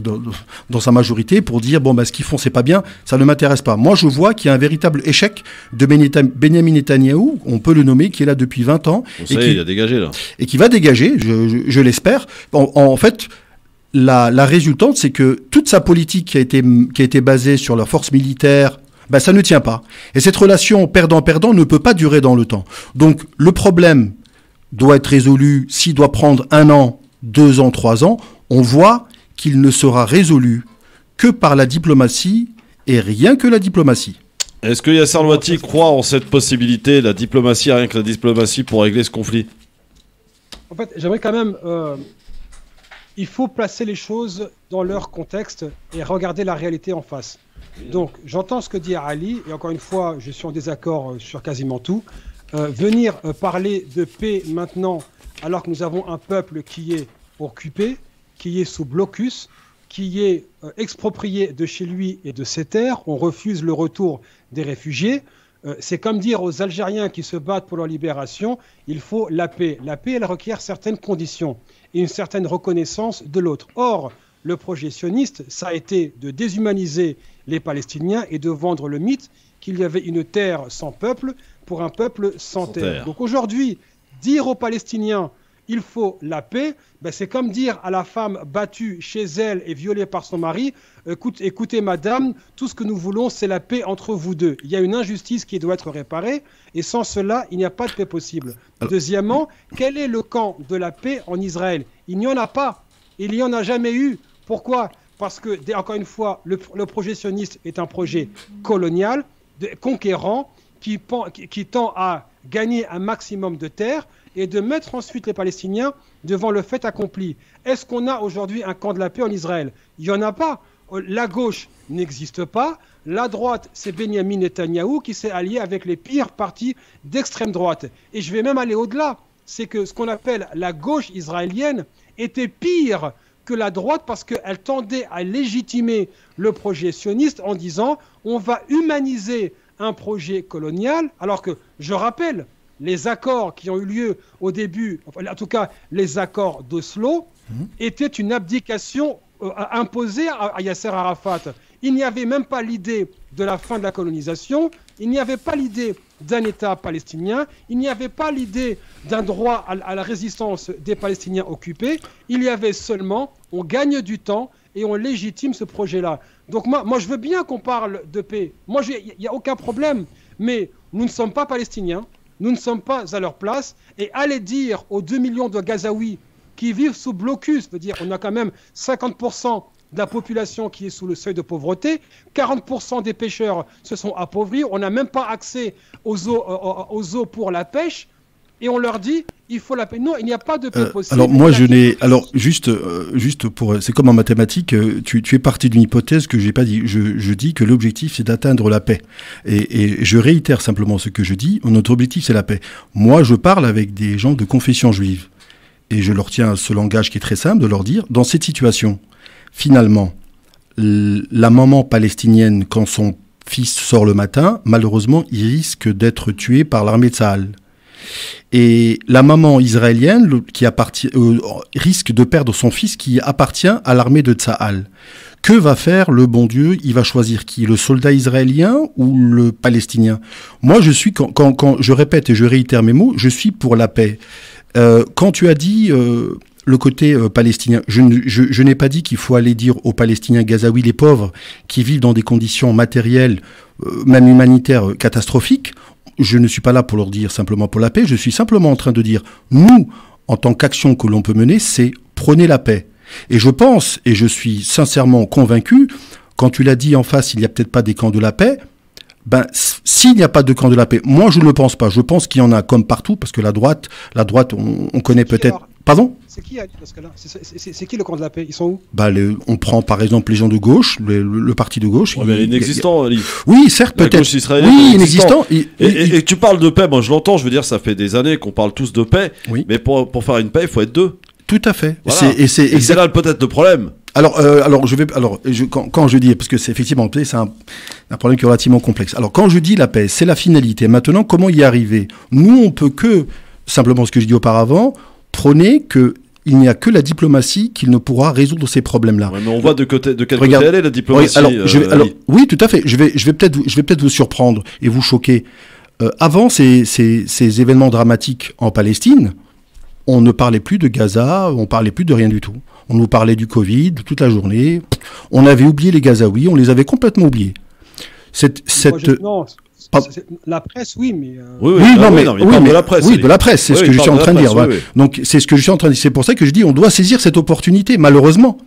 dans sa majorité pour dire ce qu'ils font c'est pas bien, ça ne m'intéresse pas. Moi je vois qu'il y a un véritable échec de Benyamin Netanyahou, on peut le nommer, qui est là depuis 20 ans. Il a dégagé là. Et qui va dégager, je l'espère. En fait, la résultante, c'est que toute sa politique qui a été basée sur la force militaire, ben, ça ne tient pas. Et cette relation perdant-perdant ne peut pas durer dans le temps. Donc, le problème doit être résolu. S'il doit prendre 1 an, 2 ans, 3 ans, on voit qu'il ne sera résolu que par la diplomatie et rien que la diplomatie. Est-ce que Yasser Louati croit en cette possibilité, la diplomatie, rien que la diplomatie, pour régler ce conflit? En fait, j'aimerais quand même... il faut placer les choses dans leur contexte et regarder la réalité en face. Donc, j'entends ce que dit Ali, et encore une fois, je suis en désaccord sur quasiment tout. Venir parler de paix maintenant, alors que nous avons un peuple qui est occupé, qui est sous blocus, qui est exproprié de chez lui et de ses terres, on refuse le retour des réfugiés. C'est comme dire aux Algériens qui se battent pour leur libération, il faut la paix. La paix, elle requiert certaines conditions et une certaine reconnaissance de l'autre. Or, le projet sioniste, ça a été de déshumaniser les Palestiniens et de vendre le mythe qu'il y avait une terre sans peuple pour un peuple sans terre. Donc aujourd'hui, dire aux Palestiniens il faut la paix, ben c'est comme dire à la femme battue chez elle et violée par son mari, écoutez madame, tout ce que nous voulons c'est la paix entre vous deux. Il y a une injustice qui doit être réparée et sans cela, il n'y a pas de paix possible. Deuxièmement, quel est le camp de la paix en Israël? Il n'y en a pas. Il n'y en a jamais eu. Pourquoi? Parce que, encore une fois, le projet sioniste est un projet colonial, conquérant, qui tend à gagner un maximum de terres et de mettre ensuite les Palestiniens devant le fait accompli. Est-ce qu'on a aujourd'hui un camp de la paix en Israël? Il n'y en a pas. La gauche n'existe pas. La droite, c'est Benyamin Netanyahou qui s'est allié avec les pires partis d'extrême droite. Et je vais même aller au-delà. C'est que ce qu'on appelle la gauche israélienne était pire que la droite parce qu'elle tendait à légitimer le projet sioniste en disant on va humaniser un projet colonial, alors que, je rappelle, les accords qui ont eu lieu au début, en tout cas les accords d'Oslo, étaient une abdication imposée à Yasser Arafat. Il n'y avait même pas l'idée de la fin de la colonisation, il n'y avait pas l'idée d'un État palestinien, il n'y avait pas l'idée d'un droit à la résistance des Palestiniens occupés, il y avait seulement, on gagne du temps et on légitime ce projet-là. Donc moi je veux bien qu'on parle de paix, moi il n'y a aucun problème, mais nous ne sommes pas palestiniens, nous ne sommes pas à leur place, et aller dire aux 2 millions de Gazaouis qui vivent sous blocus, veut dire on a quand même 50% de la population qui est sous le seuil de pauvreté, 40% des pêcheurs se sont appauvris, on n'a même pas accès aux eaux pour la pêche, et on leur dit il faut la paix. Non, il n'y a pas de paix possible. Alors moi je n'ai, alors juste pour, c'est comme en mathématiques, tu es parti d'une hypothèse que j'ai pas dit. Je dis que l'objectif c'est d'atteindre la paix, et je réitère simplement ce que je dis. Notre objectif c'est la paix. Moi je parle avec des gens de confession juive et je leur tiens ce langage qui est très simple de leur dire dans cette situation. Finalement, la maman palestinienne, quand son fils sort le matin, malheureusement, il risque d'être tué par l'armée de Tsahal. Et la maman israélienne risque de perdre son fils qui appartient à l'armée de Tsahal. Que va faire le bon Dieu? Il va choisir qui? Le soldat israélien ou le palestinien? Moi, je suis, quand je répète et je réitère mes mots, je suis pour la paix. Quand tu as dit... le côté palestinien, je n'ai pas dit qu'il faut aller dire aux Palestiniens gazaouis, les pauvres, qui vivent dans des conditions matérielles, même humanitaires, catastrophiques. Je ne suis pas là pour leur dire simplement pour la paix, je suis simplement en train de dire, nous, en tant qu'action que l'on peut mener, c'est prôner la paix. Et je pense, et je suis sincèrement convaincu, quand tu l'as dit en face, il n'y a peut-être pas des camps de la paix, ben, s'il n'y a pas de camp de la paix, moi je ne le pense pas. Je pense qu'il y en a comme partout, parce que la droite, on connaît peut-être... Pardon? C'est qui, parce que là, c'est qui le camp de la paix? Ils sont où? Bah, on prend par exemple les gens de gauche, le parti de gauche. Ouais, mais inexistant, oui, certes, peut-être. Oui, inexistant. Et tu parles de paix, moi je l'entends, je veux dire, ça fait des années qu'on parle tous de paix, oui. Mais pour faire une paix, il faut être deux. Tout à fait. Voilà. Et c'est là peut-être le problème. Alors, quand je dis, parce que c'est effectivement, c'est un problème qui est relativement complexe. Alors, quand je dis la paix, c'est la finalité. Maintenant, comment y arriver? Nous, on peut que, simplement ce que je dis auparavant, prôner qu'il n'y a que la diplomatie qui ne pourra résoudre ces problèmes-là. Ouais, mais on voit de quel côté elle est, la diplomatie. Oui, tout à fait. Je vais peut-être vous surprendre et vous choquer. Avant ces événements dramatiques en Palestine, on ne parlait plus de Gaza, on parlait plus de rien du tout. On nous parlait du Covid toute la journée. On avait oublié les Gazaouis, on les avait complètement oubliés. La presse, oui, mais... de la presse. Oui, de la presse, c'est ce que je suis en train de dire. Donc, c'est ce que je suis en train de dire. C'est pour ça que je dis, on doit saisir cette opportunité, malheureusement.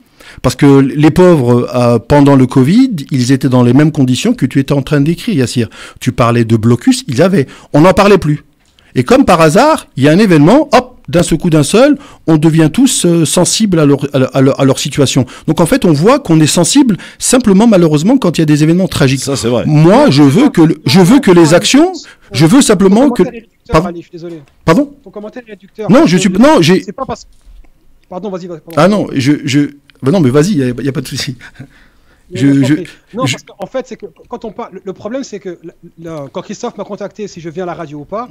Parce que les pauvres, pendant le Covid, ils étaient dans les mêmes conditions que tu étais en train de décrire, Yassir. Tu parlais de blocus, on n'en parlait plus. Et comme par hasard, il y a un événement, hop, d'un seul coup, on devient tous sensibles à leur situation. Donc en fait, on voit qu'on est sensible simplement, malheureusement, quand il y a des événements tragiques. Ça, c'est vrai. Moi, je veux que les actions, je veux simplement que... Pardon ? Ton commentaire est réducteur. Non, j'ai... C'est pas parce... Pardon, vas-y. Ah non, non, mais vas-y, il n'y a pas de souci. Parce qu'en fait, c'est que quand on parle, le problème, c'est que quand Christophe m'a contacté si je viens à la radio ou pas,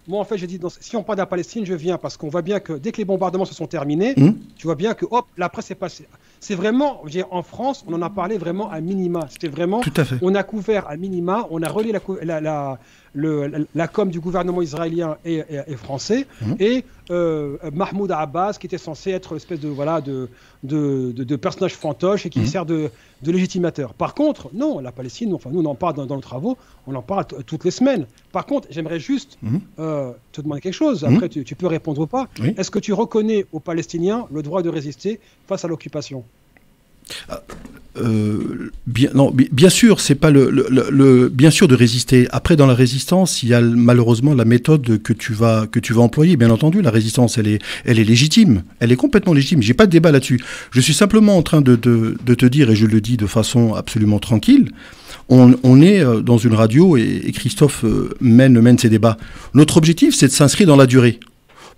moi, en fait, j'ai dit, si on parle de la Palestine, je viens parce qu'on voit bien que dès que les bombardements se sont terminés, tu vois bien que, hop, la presse est passée. C'est vraiment, en France, on en a parlé vraiment à minima. C'était vraiment, tout à fait. On a couvert à minima, on a relié la com du gouvernement israélien et français, et Mahmoud Abbas, qui était censé être une espèce de personnage fantoche et qui sert de légitimateur. Par contre, non, la Palestine, nous on en parle dans nos travaux, on en parle toutes les semaines. Par contre, j'aimerais juste te demander quelque chose, après tu peux répondre ou pas. Oui. Est-ce que tu reconnais aux Palestiniens le droit de résister face à l'occupation ? Bien sûr, c'est pas bien sûr de résister. Après, dans la résistance, il y a malheureusement la méthode que tu vas employer. Bien entendu, la résistance, elle est légitime. Elle est complètement légitime. J'ai pas de débat là-dessus. Je suis simplement en train de te dire, et je le dis de façon absolument tranquille, on est dans une radio et Christophe mène ses débats. Notre objectif, c'est de s'inscrire dans la durée.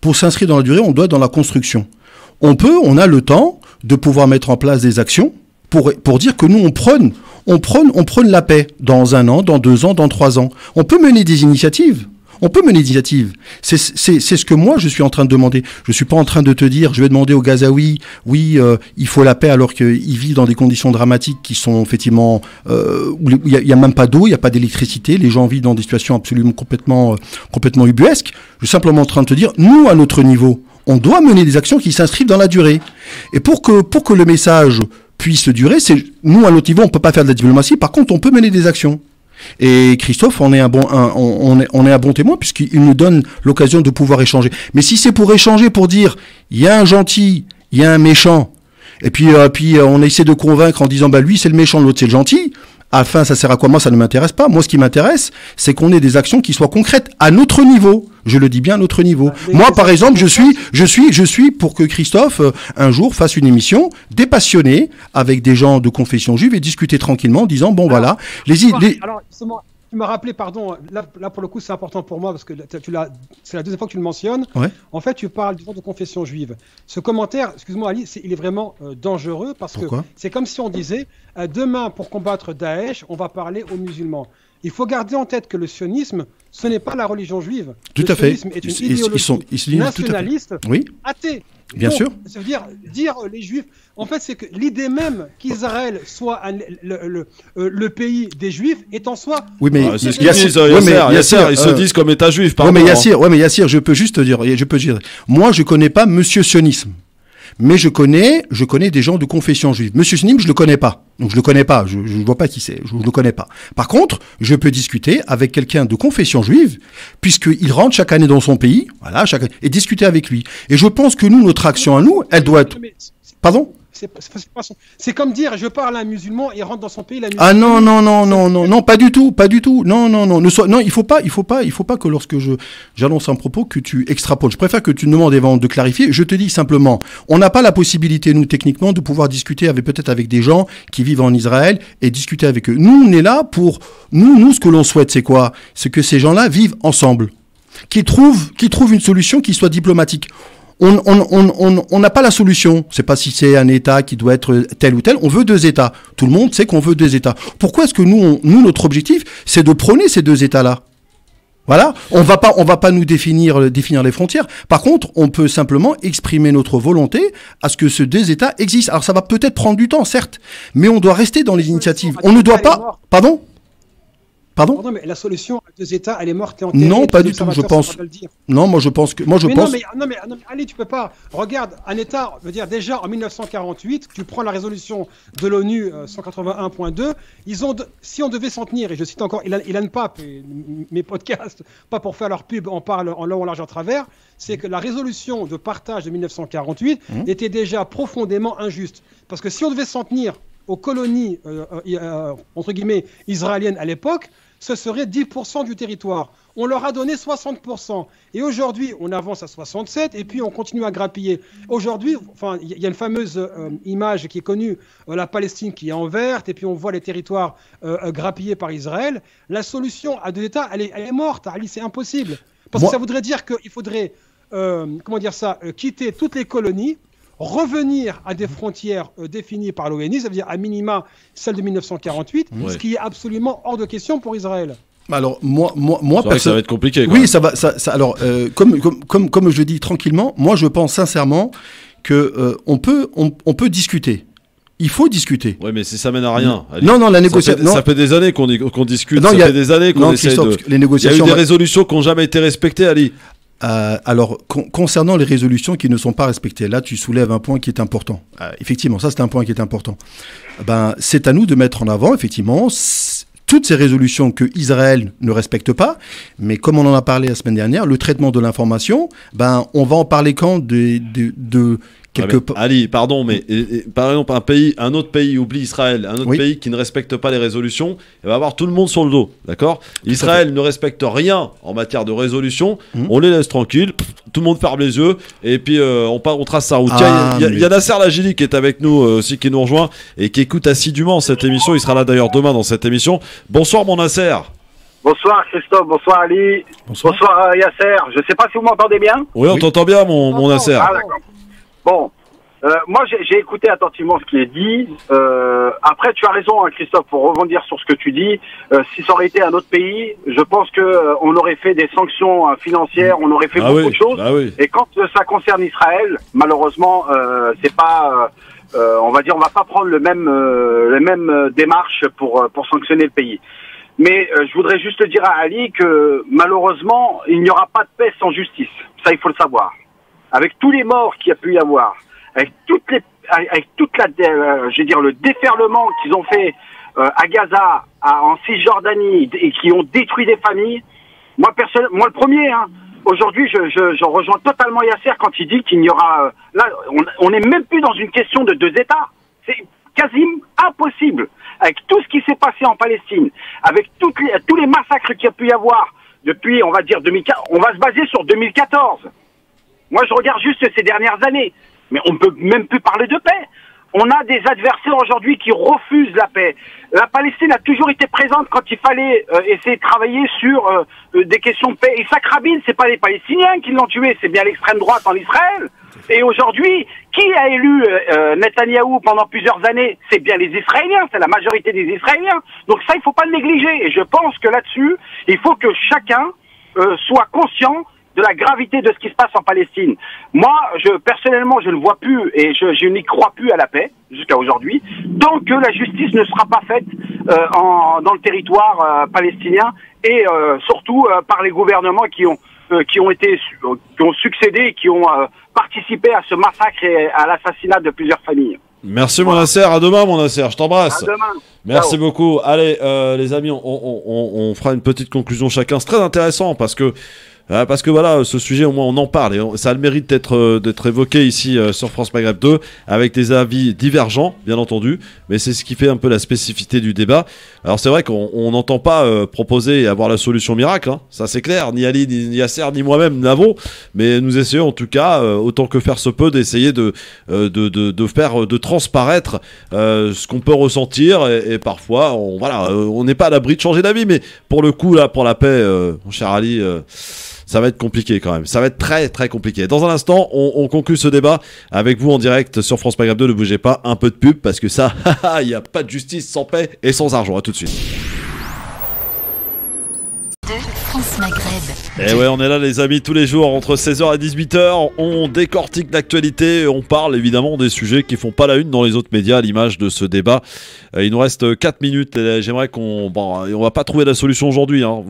Pour s'inscrire dans la durée, on doit être dans la construction. On a le temps de pouvoir mettre en place des actions pour dire que nous, on prône la paix dans 1 an, dans 2 ans, dans 3 ans. On peut mener des initiatives. C'est ce que moi, je suis en train de demander. Je suis pas en train de te dire, je vais demander aux Gazaouis, il faut la paix alors qu'ils vivent dans des conditions dramatiques qui sont effectivement, où il y a même pas d'eau, il y a pas d'électricité, les gens vivent dans des situations absolument complètement ubuesques. Je suis simplement en train de te dire, nous, à notre niveau, on doit mener des actions qui s'inscrivent dans la durée. Et pour que le message puisse durer, nous, à notre niveau, on peut pas faire de la diplomatie, par contre, on peut mener des actions. Et Christophe, on est un bon témoin puisqu'il nous donne l'occasion de pouvoir échanger. Mais si c'est pour échanger, pour dire il y a un gentil, il y a un méchant, et puis on essaie de convaincre en disant lui c'est le méchant, l'autre c'est le gentil. À la fin, ça sert à quoi ? Moi, ça ne m'intéresse pas. Moi, ce qui m'intéresse, c'est qu'on ait des actions qui soient concrètes à notre niveau. Je le dis bien à notre niveau. Moi, par exemple, je suis pour que Christophe, un jour, fasse une émission des passionnés avec des gens de confession juive et discuter tranquillement en disant, voilà, Alors, justement, tu m'as rappelé, pardon, là pour le coup, c'est important pour moi parce que c'est la deuxième fois que tu le mentionnes. Ouais. En fait, tu parles du genre de confession juive. Ce commentaire, excuse-moi Ali, il est vraiment dangereux parce que c'est comme si on disait, demain, pour combattre Daesh, on va parler aux musulmans. Il faut garder en tête que le sionisme, ce n'est pas la religion juive. Tout à fait. Le sionisme est une idéologie nationaliste, athée. Bien sûr. Ça veut dire les Juifs. En fait, c'est que l'idée même qu'Israël soit le pays des Juifs est en soi. Oui, mais Yassir, ils se disent comme État juif. Oui, mais Yassir, je peux juste te dire, moi, je connais pas Monsieur Sionisme. Mais je connais des gens de confession juive. Monsieur Sionisme, je le connais pas. Donc je le connais pas, je vois pas qui c'est, je le connais pas. Par contre, je peux discuter avec quelqu'un de confession juive, puisqu'il rentre chaque année dans son pays, et discuter avec lui. Et je pense que nous, notre action à nous, elle doit être... Pardon ? C'est comme dire, je parle à un musulman et rentre dans son pays. Ah non, pas du tout. Non, il faut pas que lorsque j'annonce un propos que tu extrapoles. Je préfère que tu me demandes avant de clarifier. Je te dis simplement, on n'a pas la possibilité, nous, techniquement, de pouvoir discuter peut-être avec des gens qui vivent en Israël et discuter avec eux. Nous, on est là pour, nous, ce que l'on souhaite, c'est quoi? C'est que ces gens-là vivent ensemble. Qu'ils trouvent une solution qui soit diplomatique. On n'a pas la solution. C'est pas si c'est un État qui doit être tel ou tel. On veut 2 États. Tout le monde sait qu'on veut 2 États. Pourquoi est-ce que nous, notre objectif, c'est de prôner ces 2 États-là? Voilà. On va pas nous définir les frontières. Par contre, on peut simplement exprimer notre volonté à ce que ces 2 États existent. Alors, ça va peut-être prendre du temps, certes, mais on doit rester dans les initiatives. On ne doit pas, pardon? Pardon, mais la solution à 2 États, elle est morte et enterrée. Non, pas du tout, je pense. Non, moi je pense que... Non, mais allez, tu peux pas. Regarde, un État, veut dire déjà en 1948, tu prends la résolution de l'ONU 181.2, si on devait s'en tenir, et je cite encore Ilan Pape, et mes podcasts, pas pour faire leur pub, en parle en long, en large, en travers, c'est que la résolution de partage de 1948 était déjà profondément injuste. Parce que si on devait s'en tenir aux colonies, entre guillemets, israéliennes à l'époque, ce serait 10% du territoire. On leur a donné 60%. Et aujourd'hui, on avance à 67% et puis on continue à grappiller. Aujourd'hui, il y a une fameuse image qui est connue, la Palestine qui est en verte, et puis on voit les territoires grappillés par Israël. La solution à 2 États, elle est morte, Ali, c'est impossible. Parce que ça voudrait dire qu'il faudrait, quitter toutes les colonies, revenir à des frontières définies par l'ONU, ça veut dire à minima celle de 1948, ce qui est absolument hors de question pour Israël. Alors moi ça va être compliqué. Oui, ça va. Alors comme je le dis tranquillement, moi je pense sincèrement que on peut discuter. Il faut discuter. Oui, mais ça mène à rien. Non, la négociation. Ça fait des années qu'on discute. Ça fait des années qu'on essaie de. Les négociations. Il y a eu des résolutions qui n'ont jamais été respectées, Ali. Alors, concernant les résolutions qui ne sont pas respectées, là, tu soulèves un point qui est important. Effectivement, ça, c'est un point qui est important. C'est à nous de mettre en avant, effectivement, toutes ces résolutions que Israël ne respecte pas. Mais comme on en a parlé la semaine dernière, le traitement de l'information, on va en parler quand de Ali, pardon, mais par exemple, un autre pays oublie Israël, un autre pays qui ne respecte pas les résolutions, il va avoir tout le monde sur le dos, d'accord? Israël ne respecte rien en matière de résolution, on les laisse tranquilles, tout le monde ferme les yeux, et puis on trace sa route. Il y a Nasser Lajili qui est avec nous aussi, qui nous rejoint, et qui écoute assidûment cette émission, il sera là d'ailleurs demain dans cette émission. Bonsoir mon Nasser. Bonsoir Christophe, bonsoir Ali, bonsoir Yasser, je ne sais pas si vous m'entendez bien. Oui, on t'entend bien mon Nasser. Ah d'accord. Bon, moi j'ai écouté attentivement ce qui est dit. Après, tu as raison, hein, Christophe, pour rebondir sur ce que tu dis. Si ça aurait été un autre pays, je pense que on aurait fait des sanctions financières, on aurait fait beaucoup de choses. Et quand ça concerne Israël, malheureusement, c'est pas, on va dire, on va pas prendre les mêmes démarches pour sanctionner le pays. Mais je voudrais juste dire à Ali que malheureusement, il n'y aura pas de paix sans justice. Ça, il faut le savoir. Avec tous les morts qu'il y a pu y avoir, avec le déferlement qu'ils ont fait à Gaza, en Cisjordanie, et qui ont détruit des familles, moi le premier, hein, aujourd'hui je rejoins totalement Yasser quand il dit qu'il n'y aura... là, on n'est même plus dans une question de 2 États. C'est quasiment impossible. Avec tout ce qui s'est passé en Palestine, avec tous les massacres qu'il y a pu y avoir depuis, on va dire, 2014, on va se baser sur 2014. Moi, je regarde juste ces dernières années. Mais on ne peut même plus parler de paix. On a des adversaires aujourd'hui qui refusent la paix. La Palestine a toujours été présente quand il fallait essayer de travailler sur des questions de paix. Et Rabin, c'est pas les Palestiniens qui l'ont tué, c'est bien l'extrême droite en Israël. Et aujourd'hui, qui a élu Netanyahou pendant plusieurs années? C'est bien les Israéliens, c'est la majorité des Israéliens. Donc ça, il faut pas le négliger. Et je pense que là-dessus, il faut que chacun soit conscient de la gravité de ce qui se passe en Palestine. Moi, personnellement, je ne vois plus et je n'y crois plus à la paix jusqu'à aujourd'hui, tant que la justice ne sera pas faite dans le territoire palestinien et surtout par les gouvernements qui ont succédé et qui ont participé à ce massacre et à l'assassinat de plusieurs familles. Merci mon Nasser, à demain mon Nasser, je t'embrasse. À demain. Merci beaucoup. Allez les amis, on fera une petite conclusion chacun. C'est très intéressant parce que voilà, ce sujet au moins on en parle et ça a le mérite d'être évoqué ici sur France Maghreb 2 avec des avis divergents bien entendu, mais c'est ce qui fait un peu la spécificité du débat. Alors c'est vrai qu'on n'entend pas proposer et avoir la solution miracle, hein. Ça c'est clair, ni Ali, ni Yasser, ni moi-même n'avons, mais nous essayons en tout cas autant que faire se peut d'essayer de transparaître ce qu'on peut ressentir et parfois on n'est pas à l'abri de changer d'avis, mais pour le coup là, pour la paix, mon cher Ali, ça va être compliqué quand même, ça va être très très compliqué. Dans un instant, on conclut ce débat avec vous en direct sur France Maghreb 2, ne bougez pas, un peu de pub parce que ça, il n'y a pas de justice sans paix et sans argent. À tout de suite. De France Maghreb. Et ouais, on est là les amis tous les jours entre 16h et 18h, on décortique l'actualité, on parle évidemment des sujets qui font pas la une dans les autres médias à l'image de ce débat. Il nous reste 4 minutes et j'aimerais on va pas trouver la solution aujourd'hui, hein.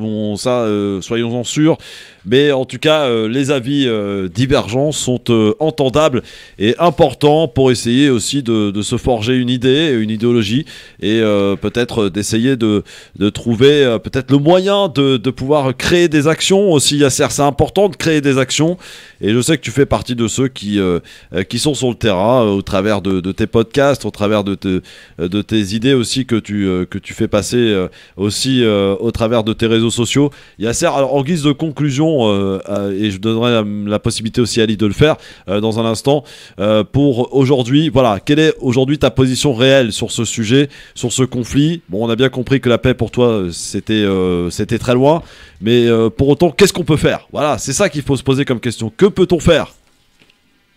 Soyons-en sûrs. Mais en tout cas, les avis divergents sont entendables et importants pour essayer aussi de se forger une idée, une idéologie et peut-être d'essayer de trouver peut-être le moyen de pouvoir créer des actions aussi. Yasser, c'est important de créer des actions et je sais que tu fais partie de ceux qui sont sur le terrain au travers de tes podcasts, au travers de tes idées aussi que tu fais passer aussi au travers de tes réseaux sociaux. Yasser, alors en guise de conclusion, et je donnerai la possibilité aussi à Ali de le faire dans un instant, pour aujourd'hui, voilà, quelle est aujourd'hui ta position réelle sur ce sujet, sur ce conflit? Bon, on a bien compris que la paix pour toi c'était très loin, mais pour autant, qu'est-ce qu'on peut faire? Voilà, c'est ça qu'il faut se poser comme question. Que peut-on faire?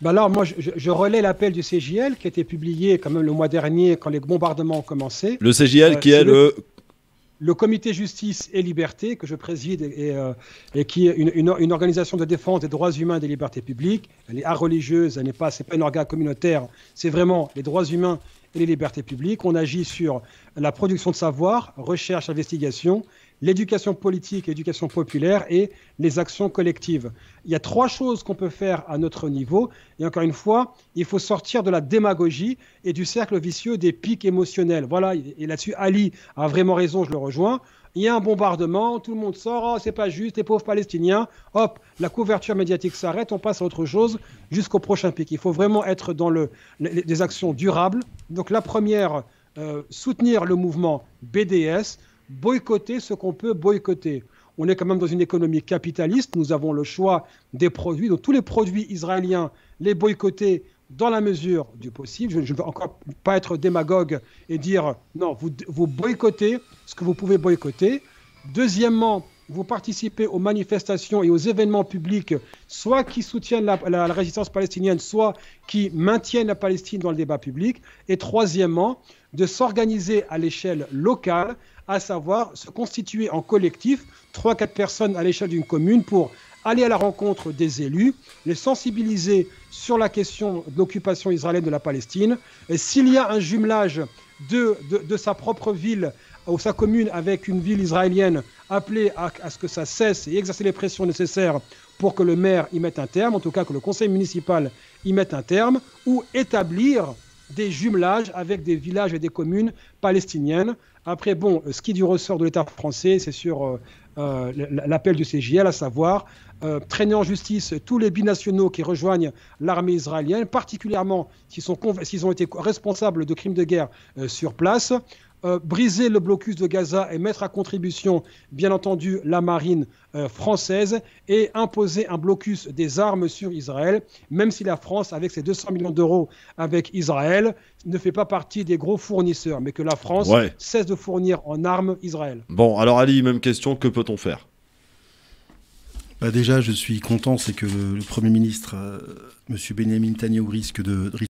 Bah alors, moi, je relais l'appel du CJL qui a été publié quand même le mois dernier quand les bombardements ont commencé. Le CJL qui est le Comité Justice et Liberté, que je préside et qui est une organisation de défense des droits humains et des libertés publiques. Elle est religieuse, c'est pas un organe communautaire, c'est vraiment les droits humains et les libertés publiques. On agit sur la production de savoir, recherche, investigation, l'éducation politique, l'éducation populaire et les actions collectives. Il y a 3 choses qu'on peut faire à notre niveau. Et encore une fois, il faut sortir de la démagogie et du cercle vicieux des pics émotionnels. Voilà, et là-dessus, Ali a vraiment raison, je le rejoins. Il y a un bombardement, tout le monde sort, oh, c'est pas juste, les pauvres Palestiniens. Hop, la couverture médiatique s'arrête, on passe à autre chose jusqu'au prochain pic. Il faut vraiment être dans des actions durables. Donc la première, soutenir le mouvement BDS, boycotter ce qu'on peut boycotter. On est quand même dans une économie capitaliste, nous avons le choix des produits, donc tous les produits israéliens, les boycotter dans la mesure du possible. Je ne veux encore pas être démagogue et dire non, vous boycottez ce que vous pouvez boycotter. Deuxièmement, vous participez aux manifestations et aux événements publics, soit qui soutiennent la résistance palestinienne, soit qui maintiennent la Palestine dans le débat public. Et troisièmement, de s'organiser à l'échelle locale, à savoir se constituer en collectif, 3-4 personnes à l'échelle d'une commune pour aller à la rencontre des élus, les sensibiliser sur la question de l'occupation israélienne de la Palestine. Et s'il y a un jumelage de sa propre ville ou sa commune avec une ville israélienne, appeler à ce que ça cesse et exercer les pressions nécessaires pour que le maire y mette un terme, en tout cas que le conseil municipal y mette un terme, ou établir des jumelages avec des villages et des communes palestiniennes. Après, bon, ce qui est du ressort de l'État français, c'est sur l'appel du CJL, à savoir traîner en justice tous les binationaux qui rejoignent l'armée israélienne, particulièrement s'ils ont été responsables de crimes de guerre sur place, briser le blocus de Gaza et mettre à contribution, bien entendu, la marine française et imposer un blocus des armes sur Israël, même si la France, avec ses 200 millions d'euros avec Israël, ne fait pas partie des gros fournisseurs, mais que la France cesse de fournir en armes Israël. Bon, alors Ali, même question, que peut-on faire? Déjà, je suis content, c'est que le Premier ministre, M. Benyamin Netanyahou, risque de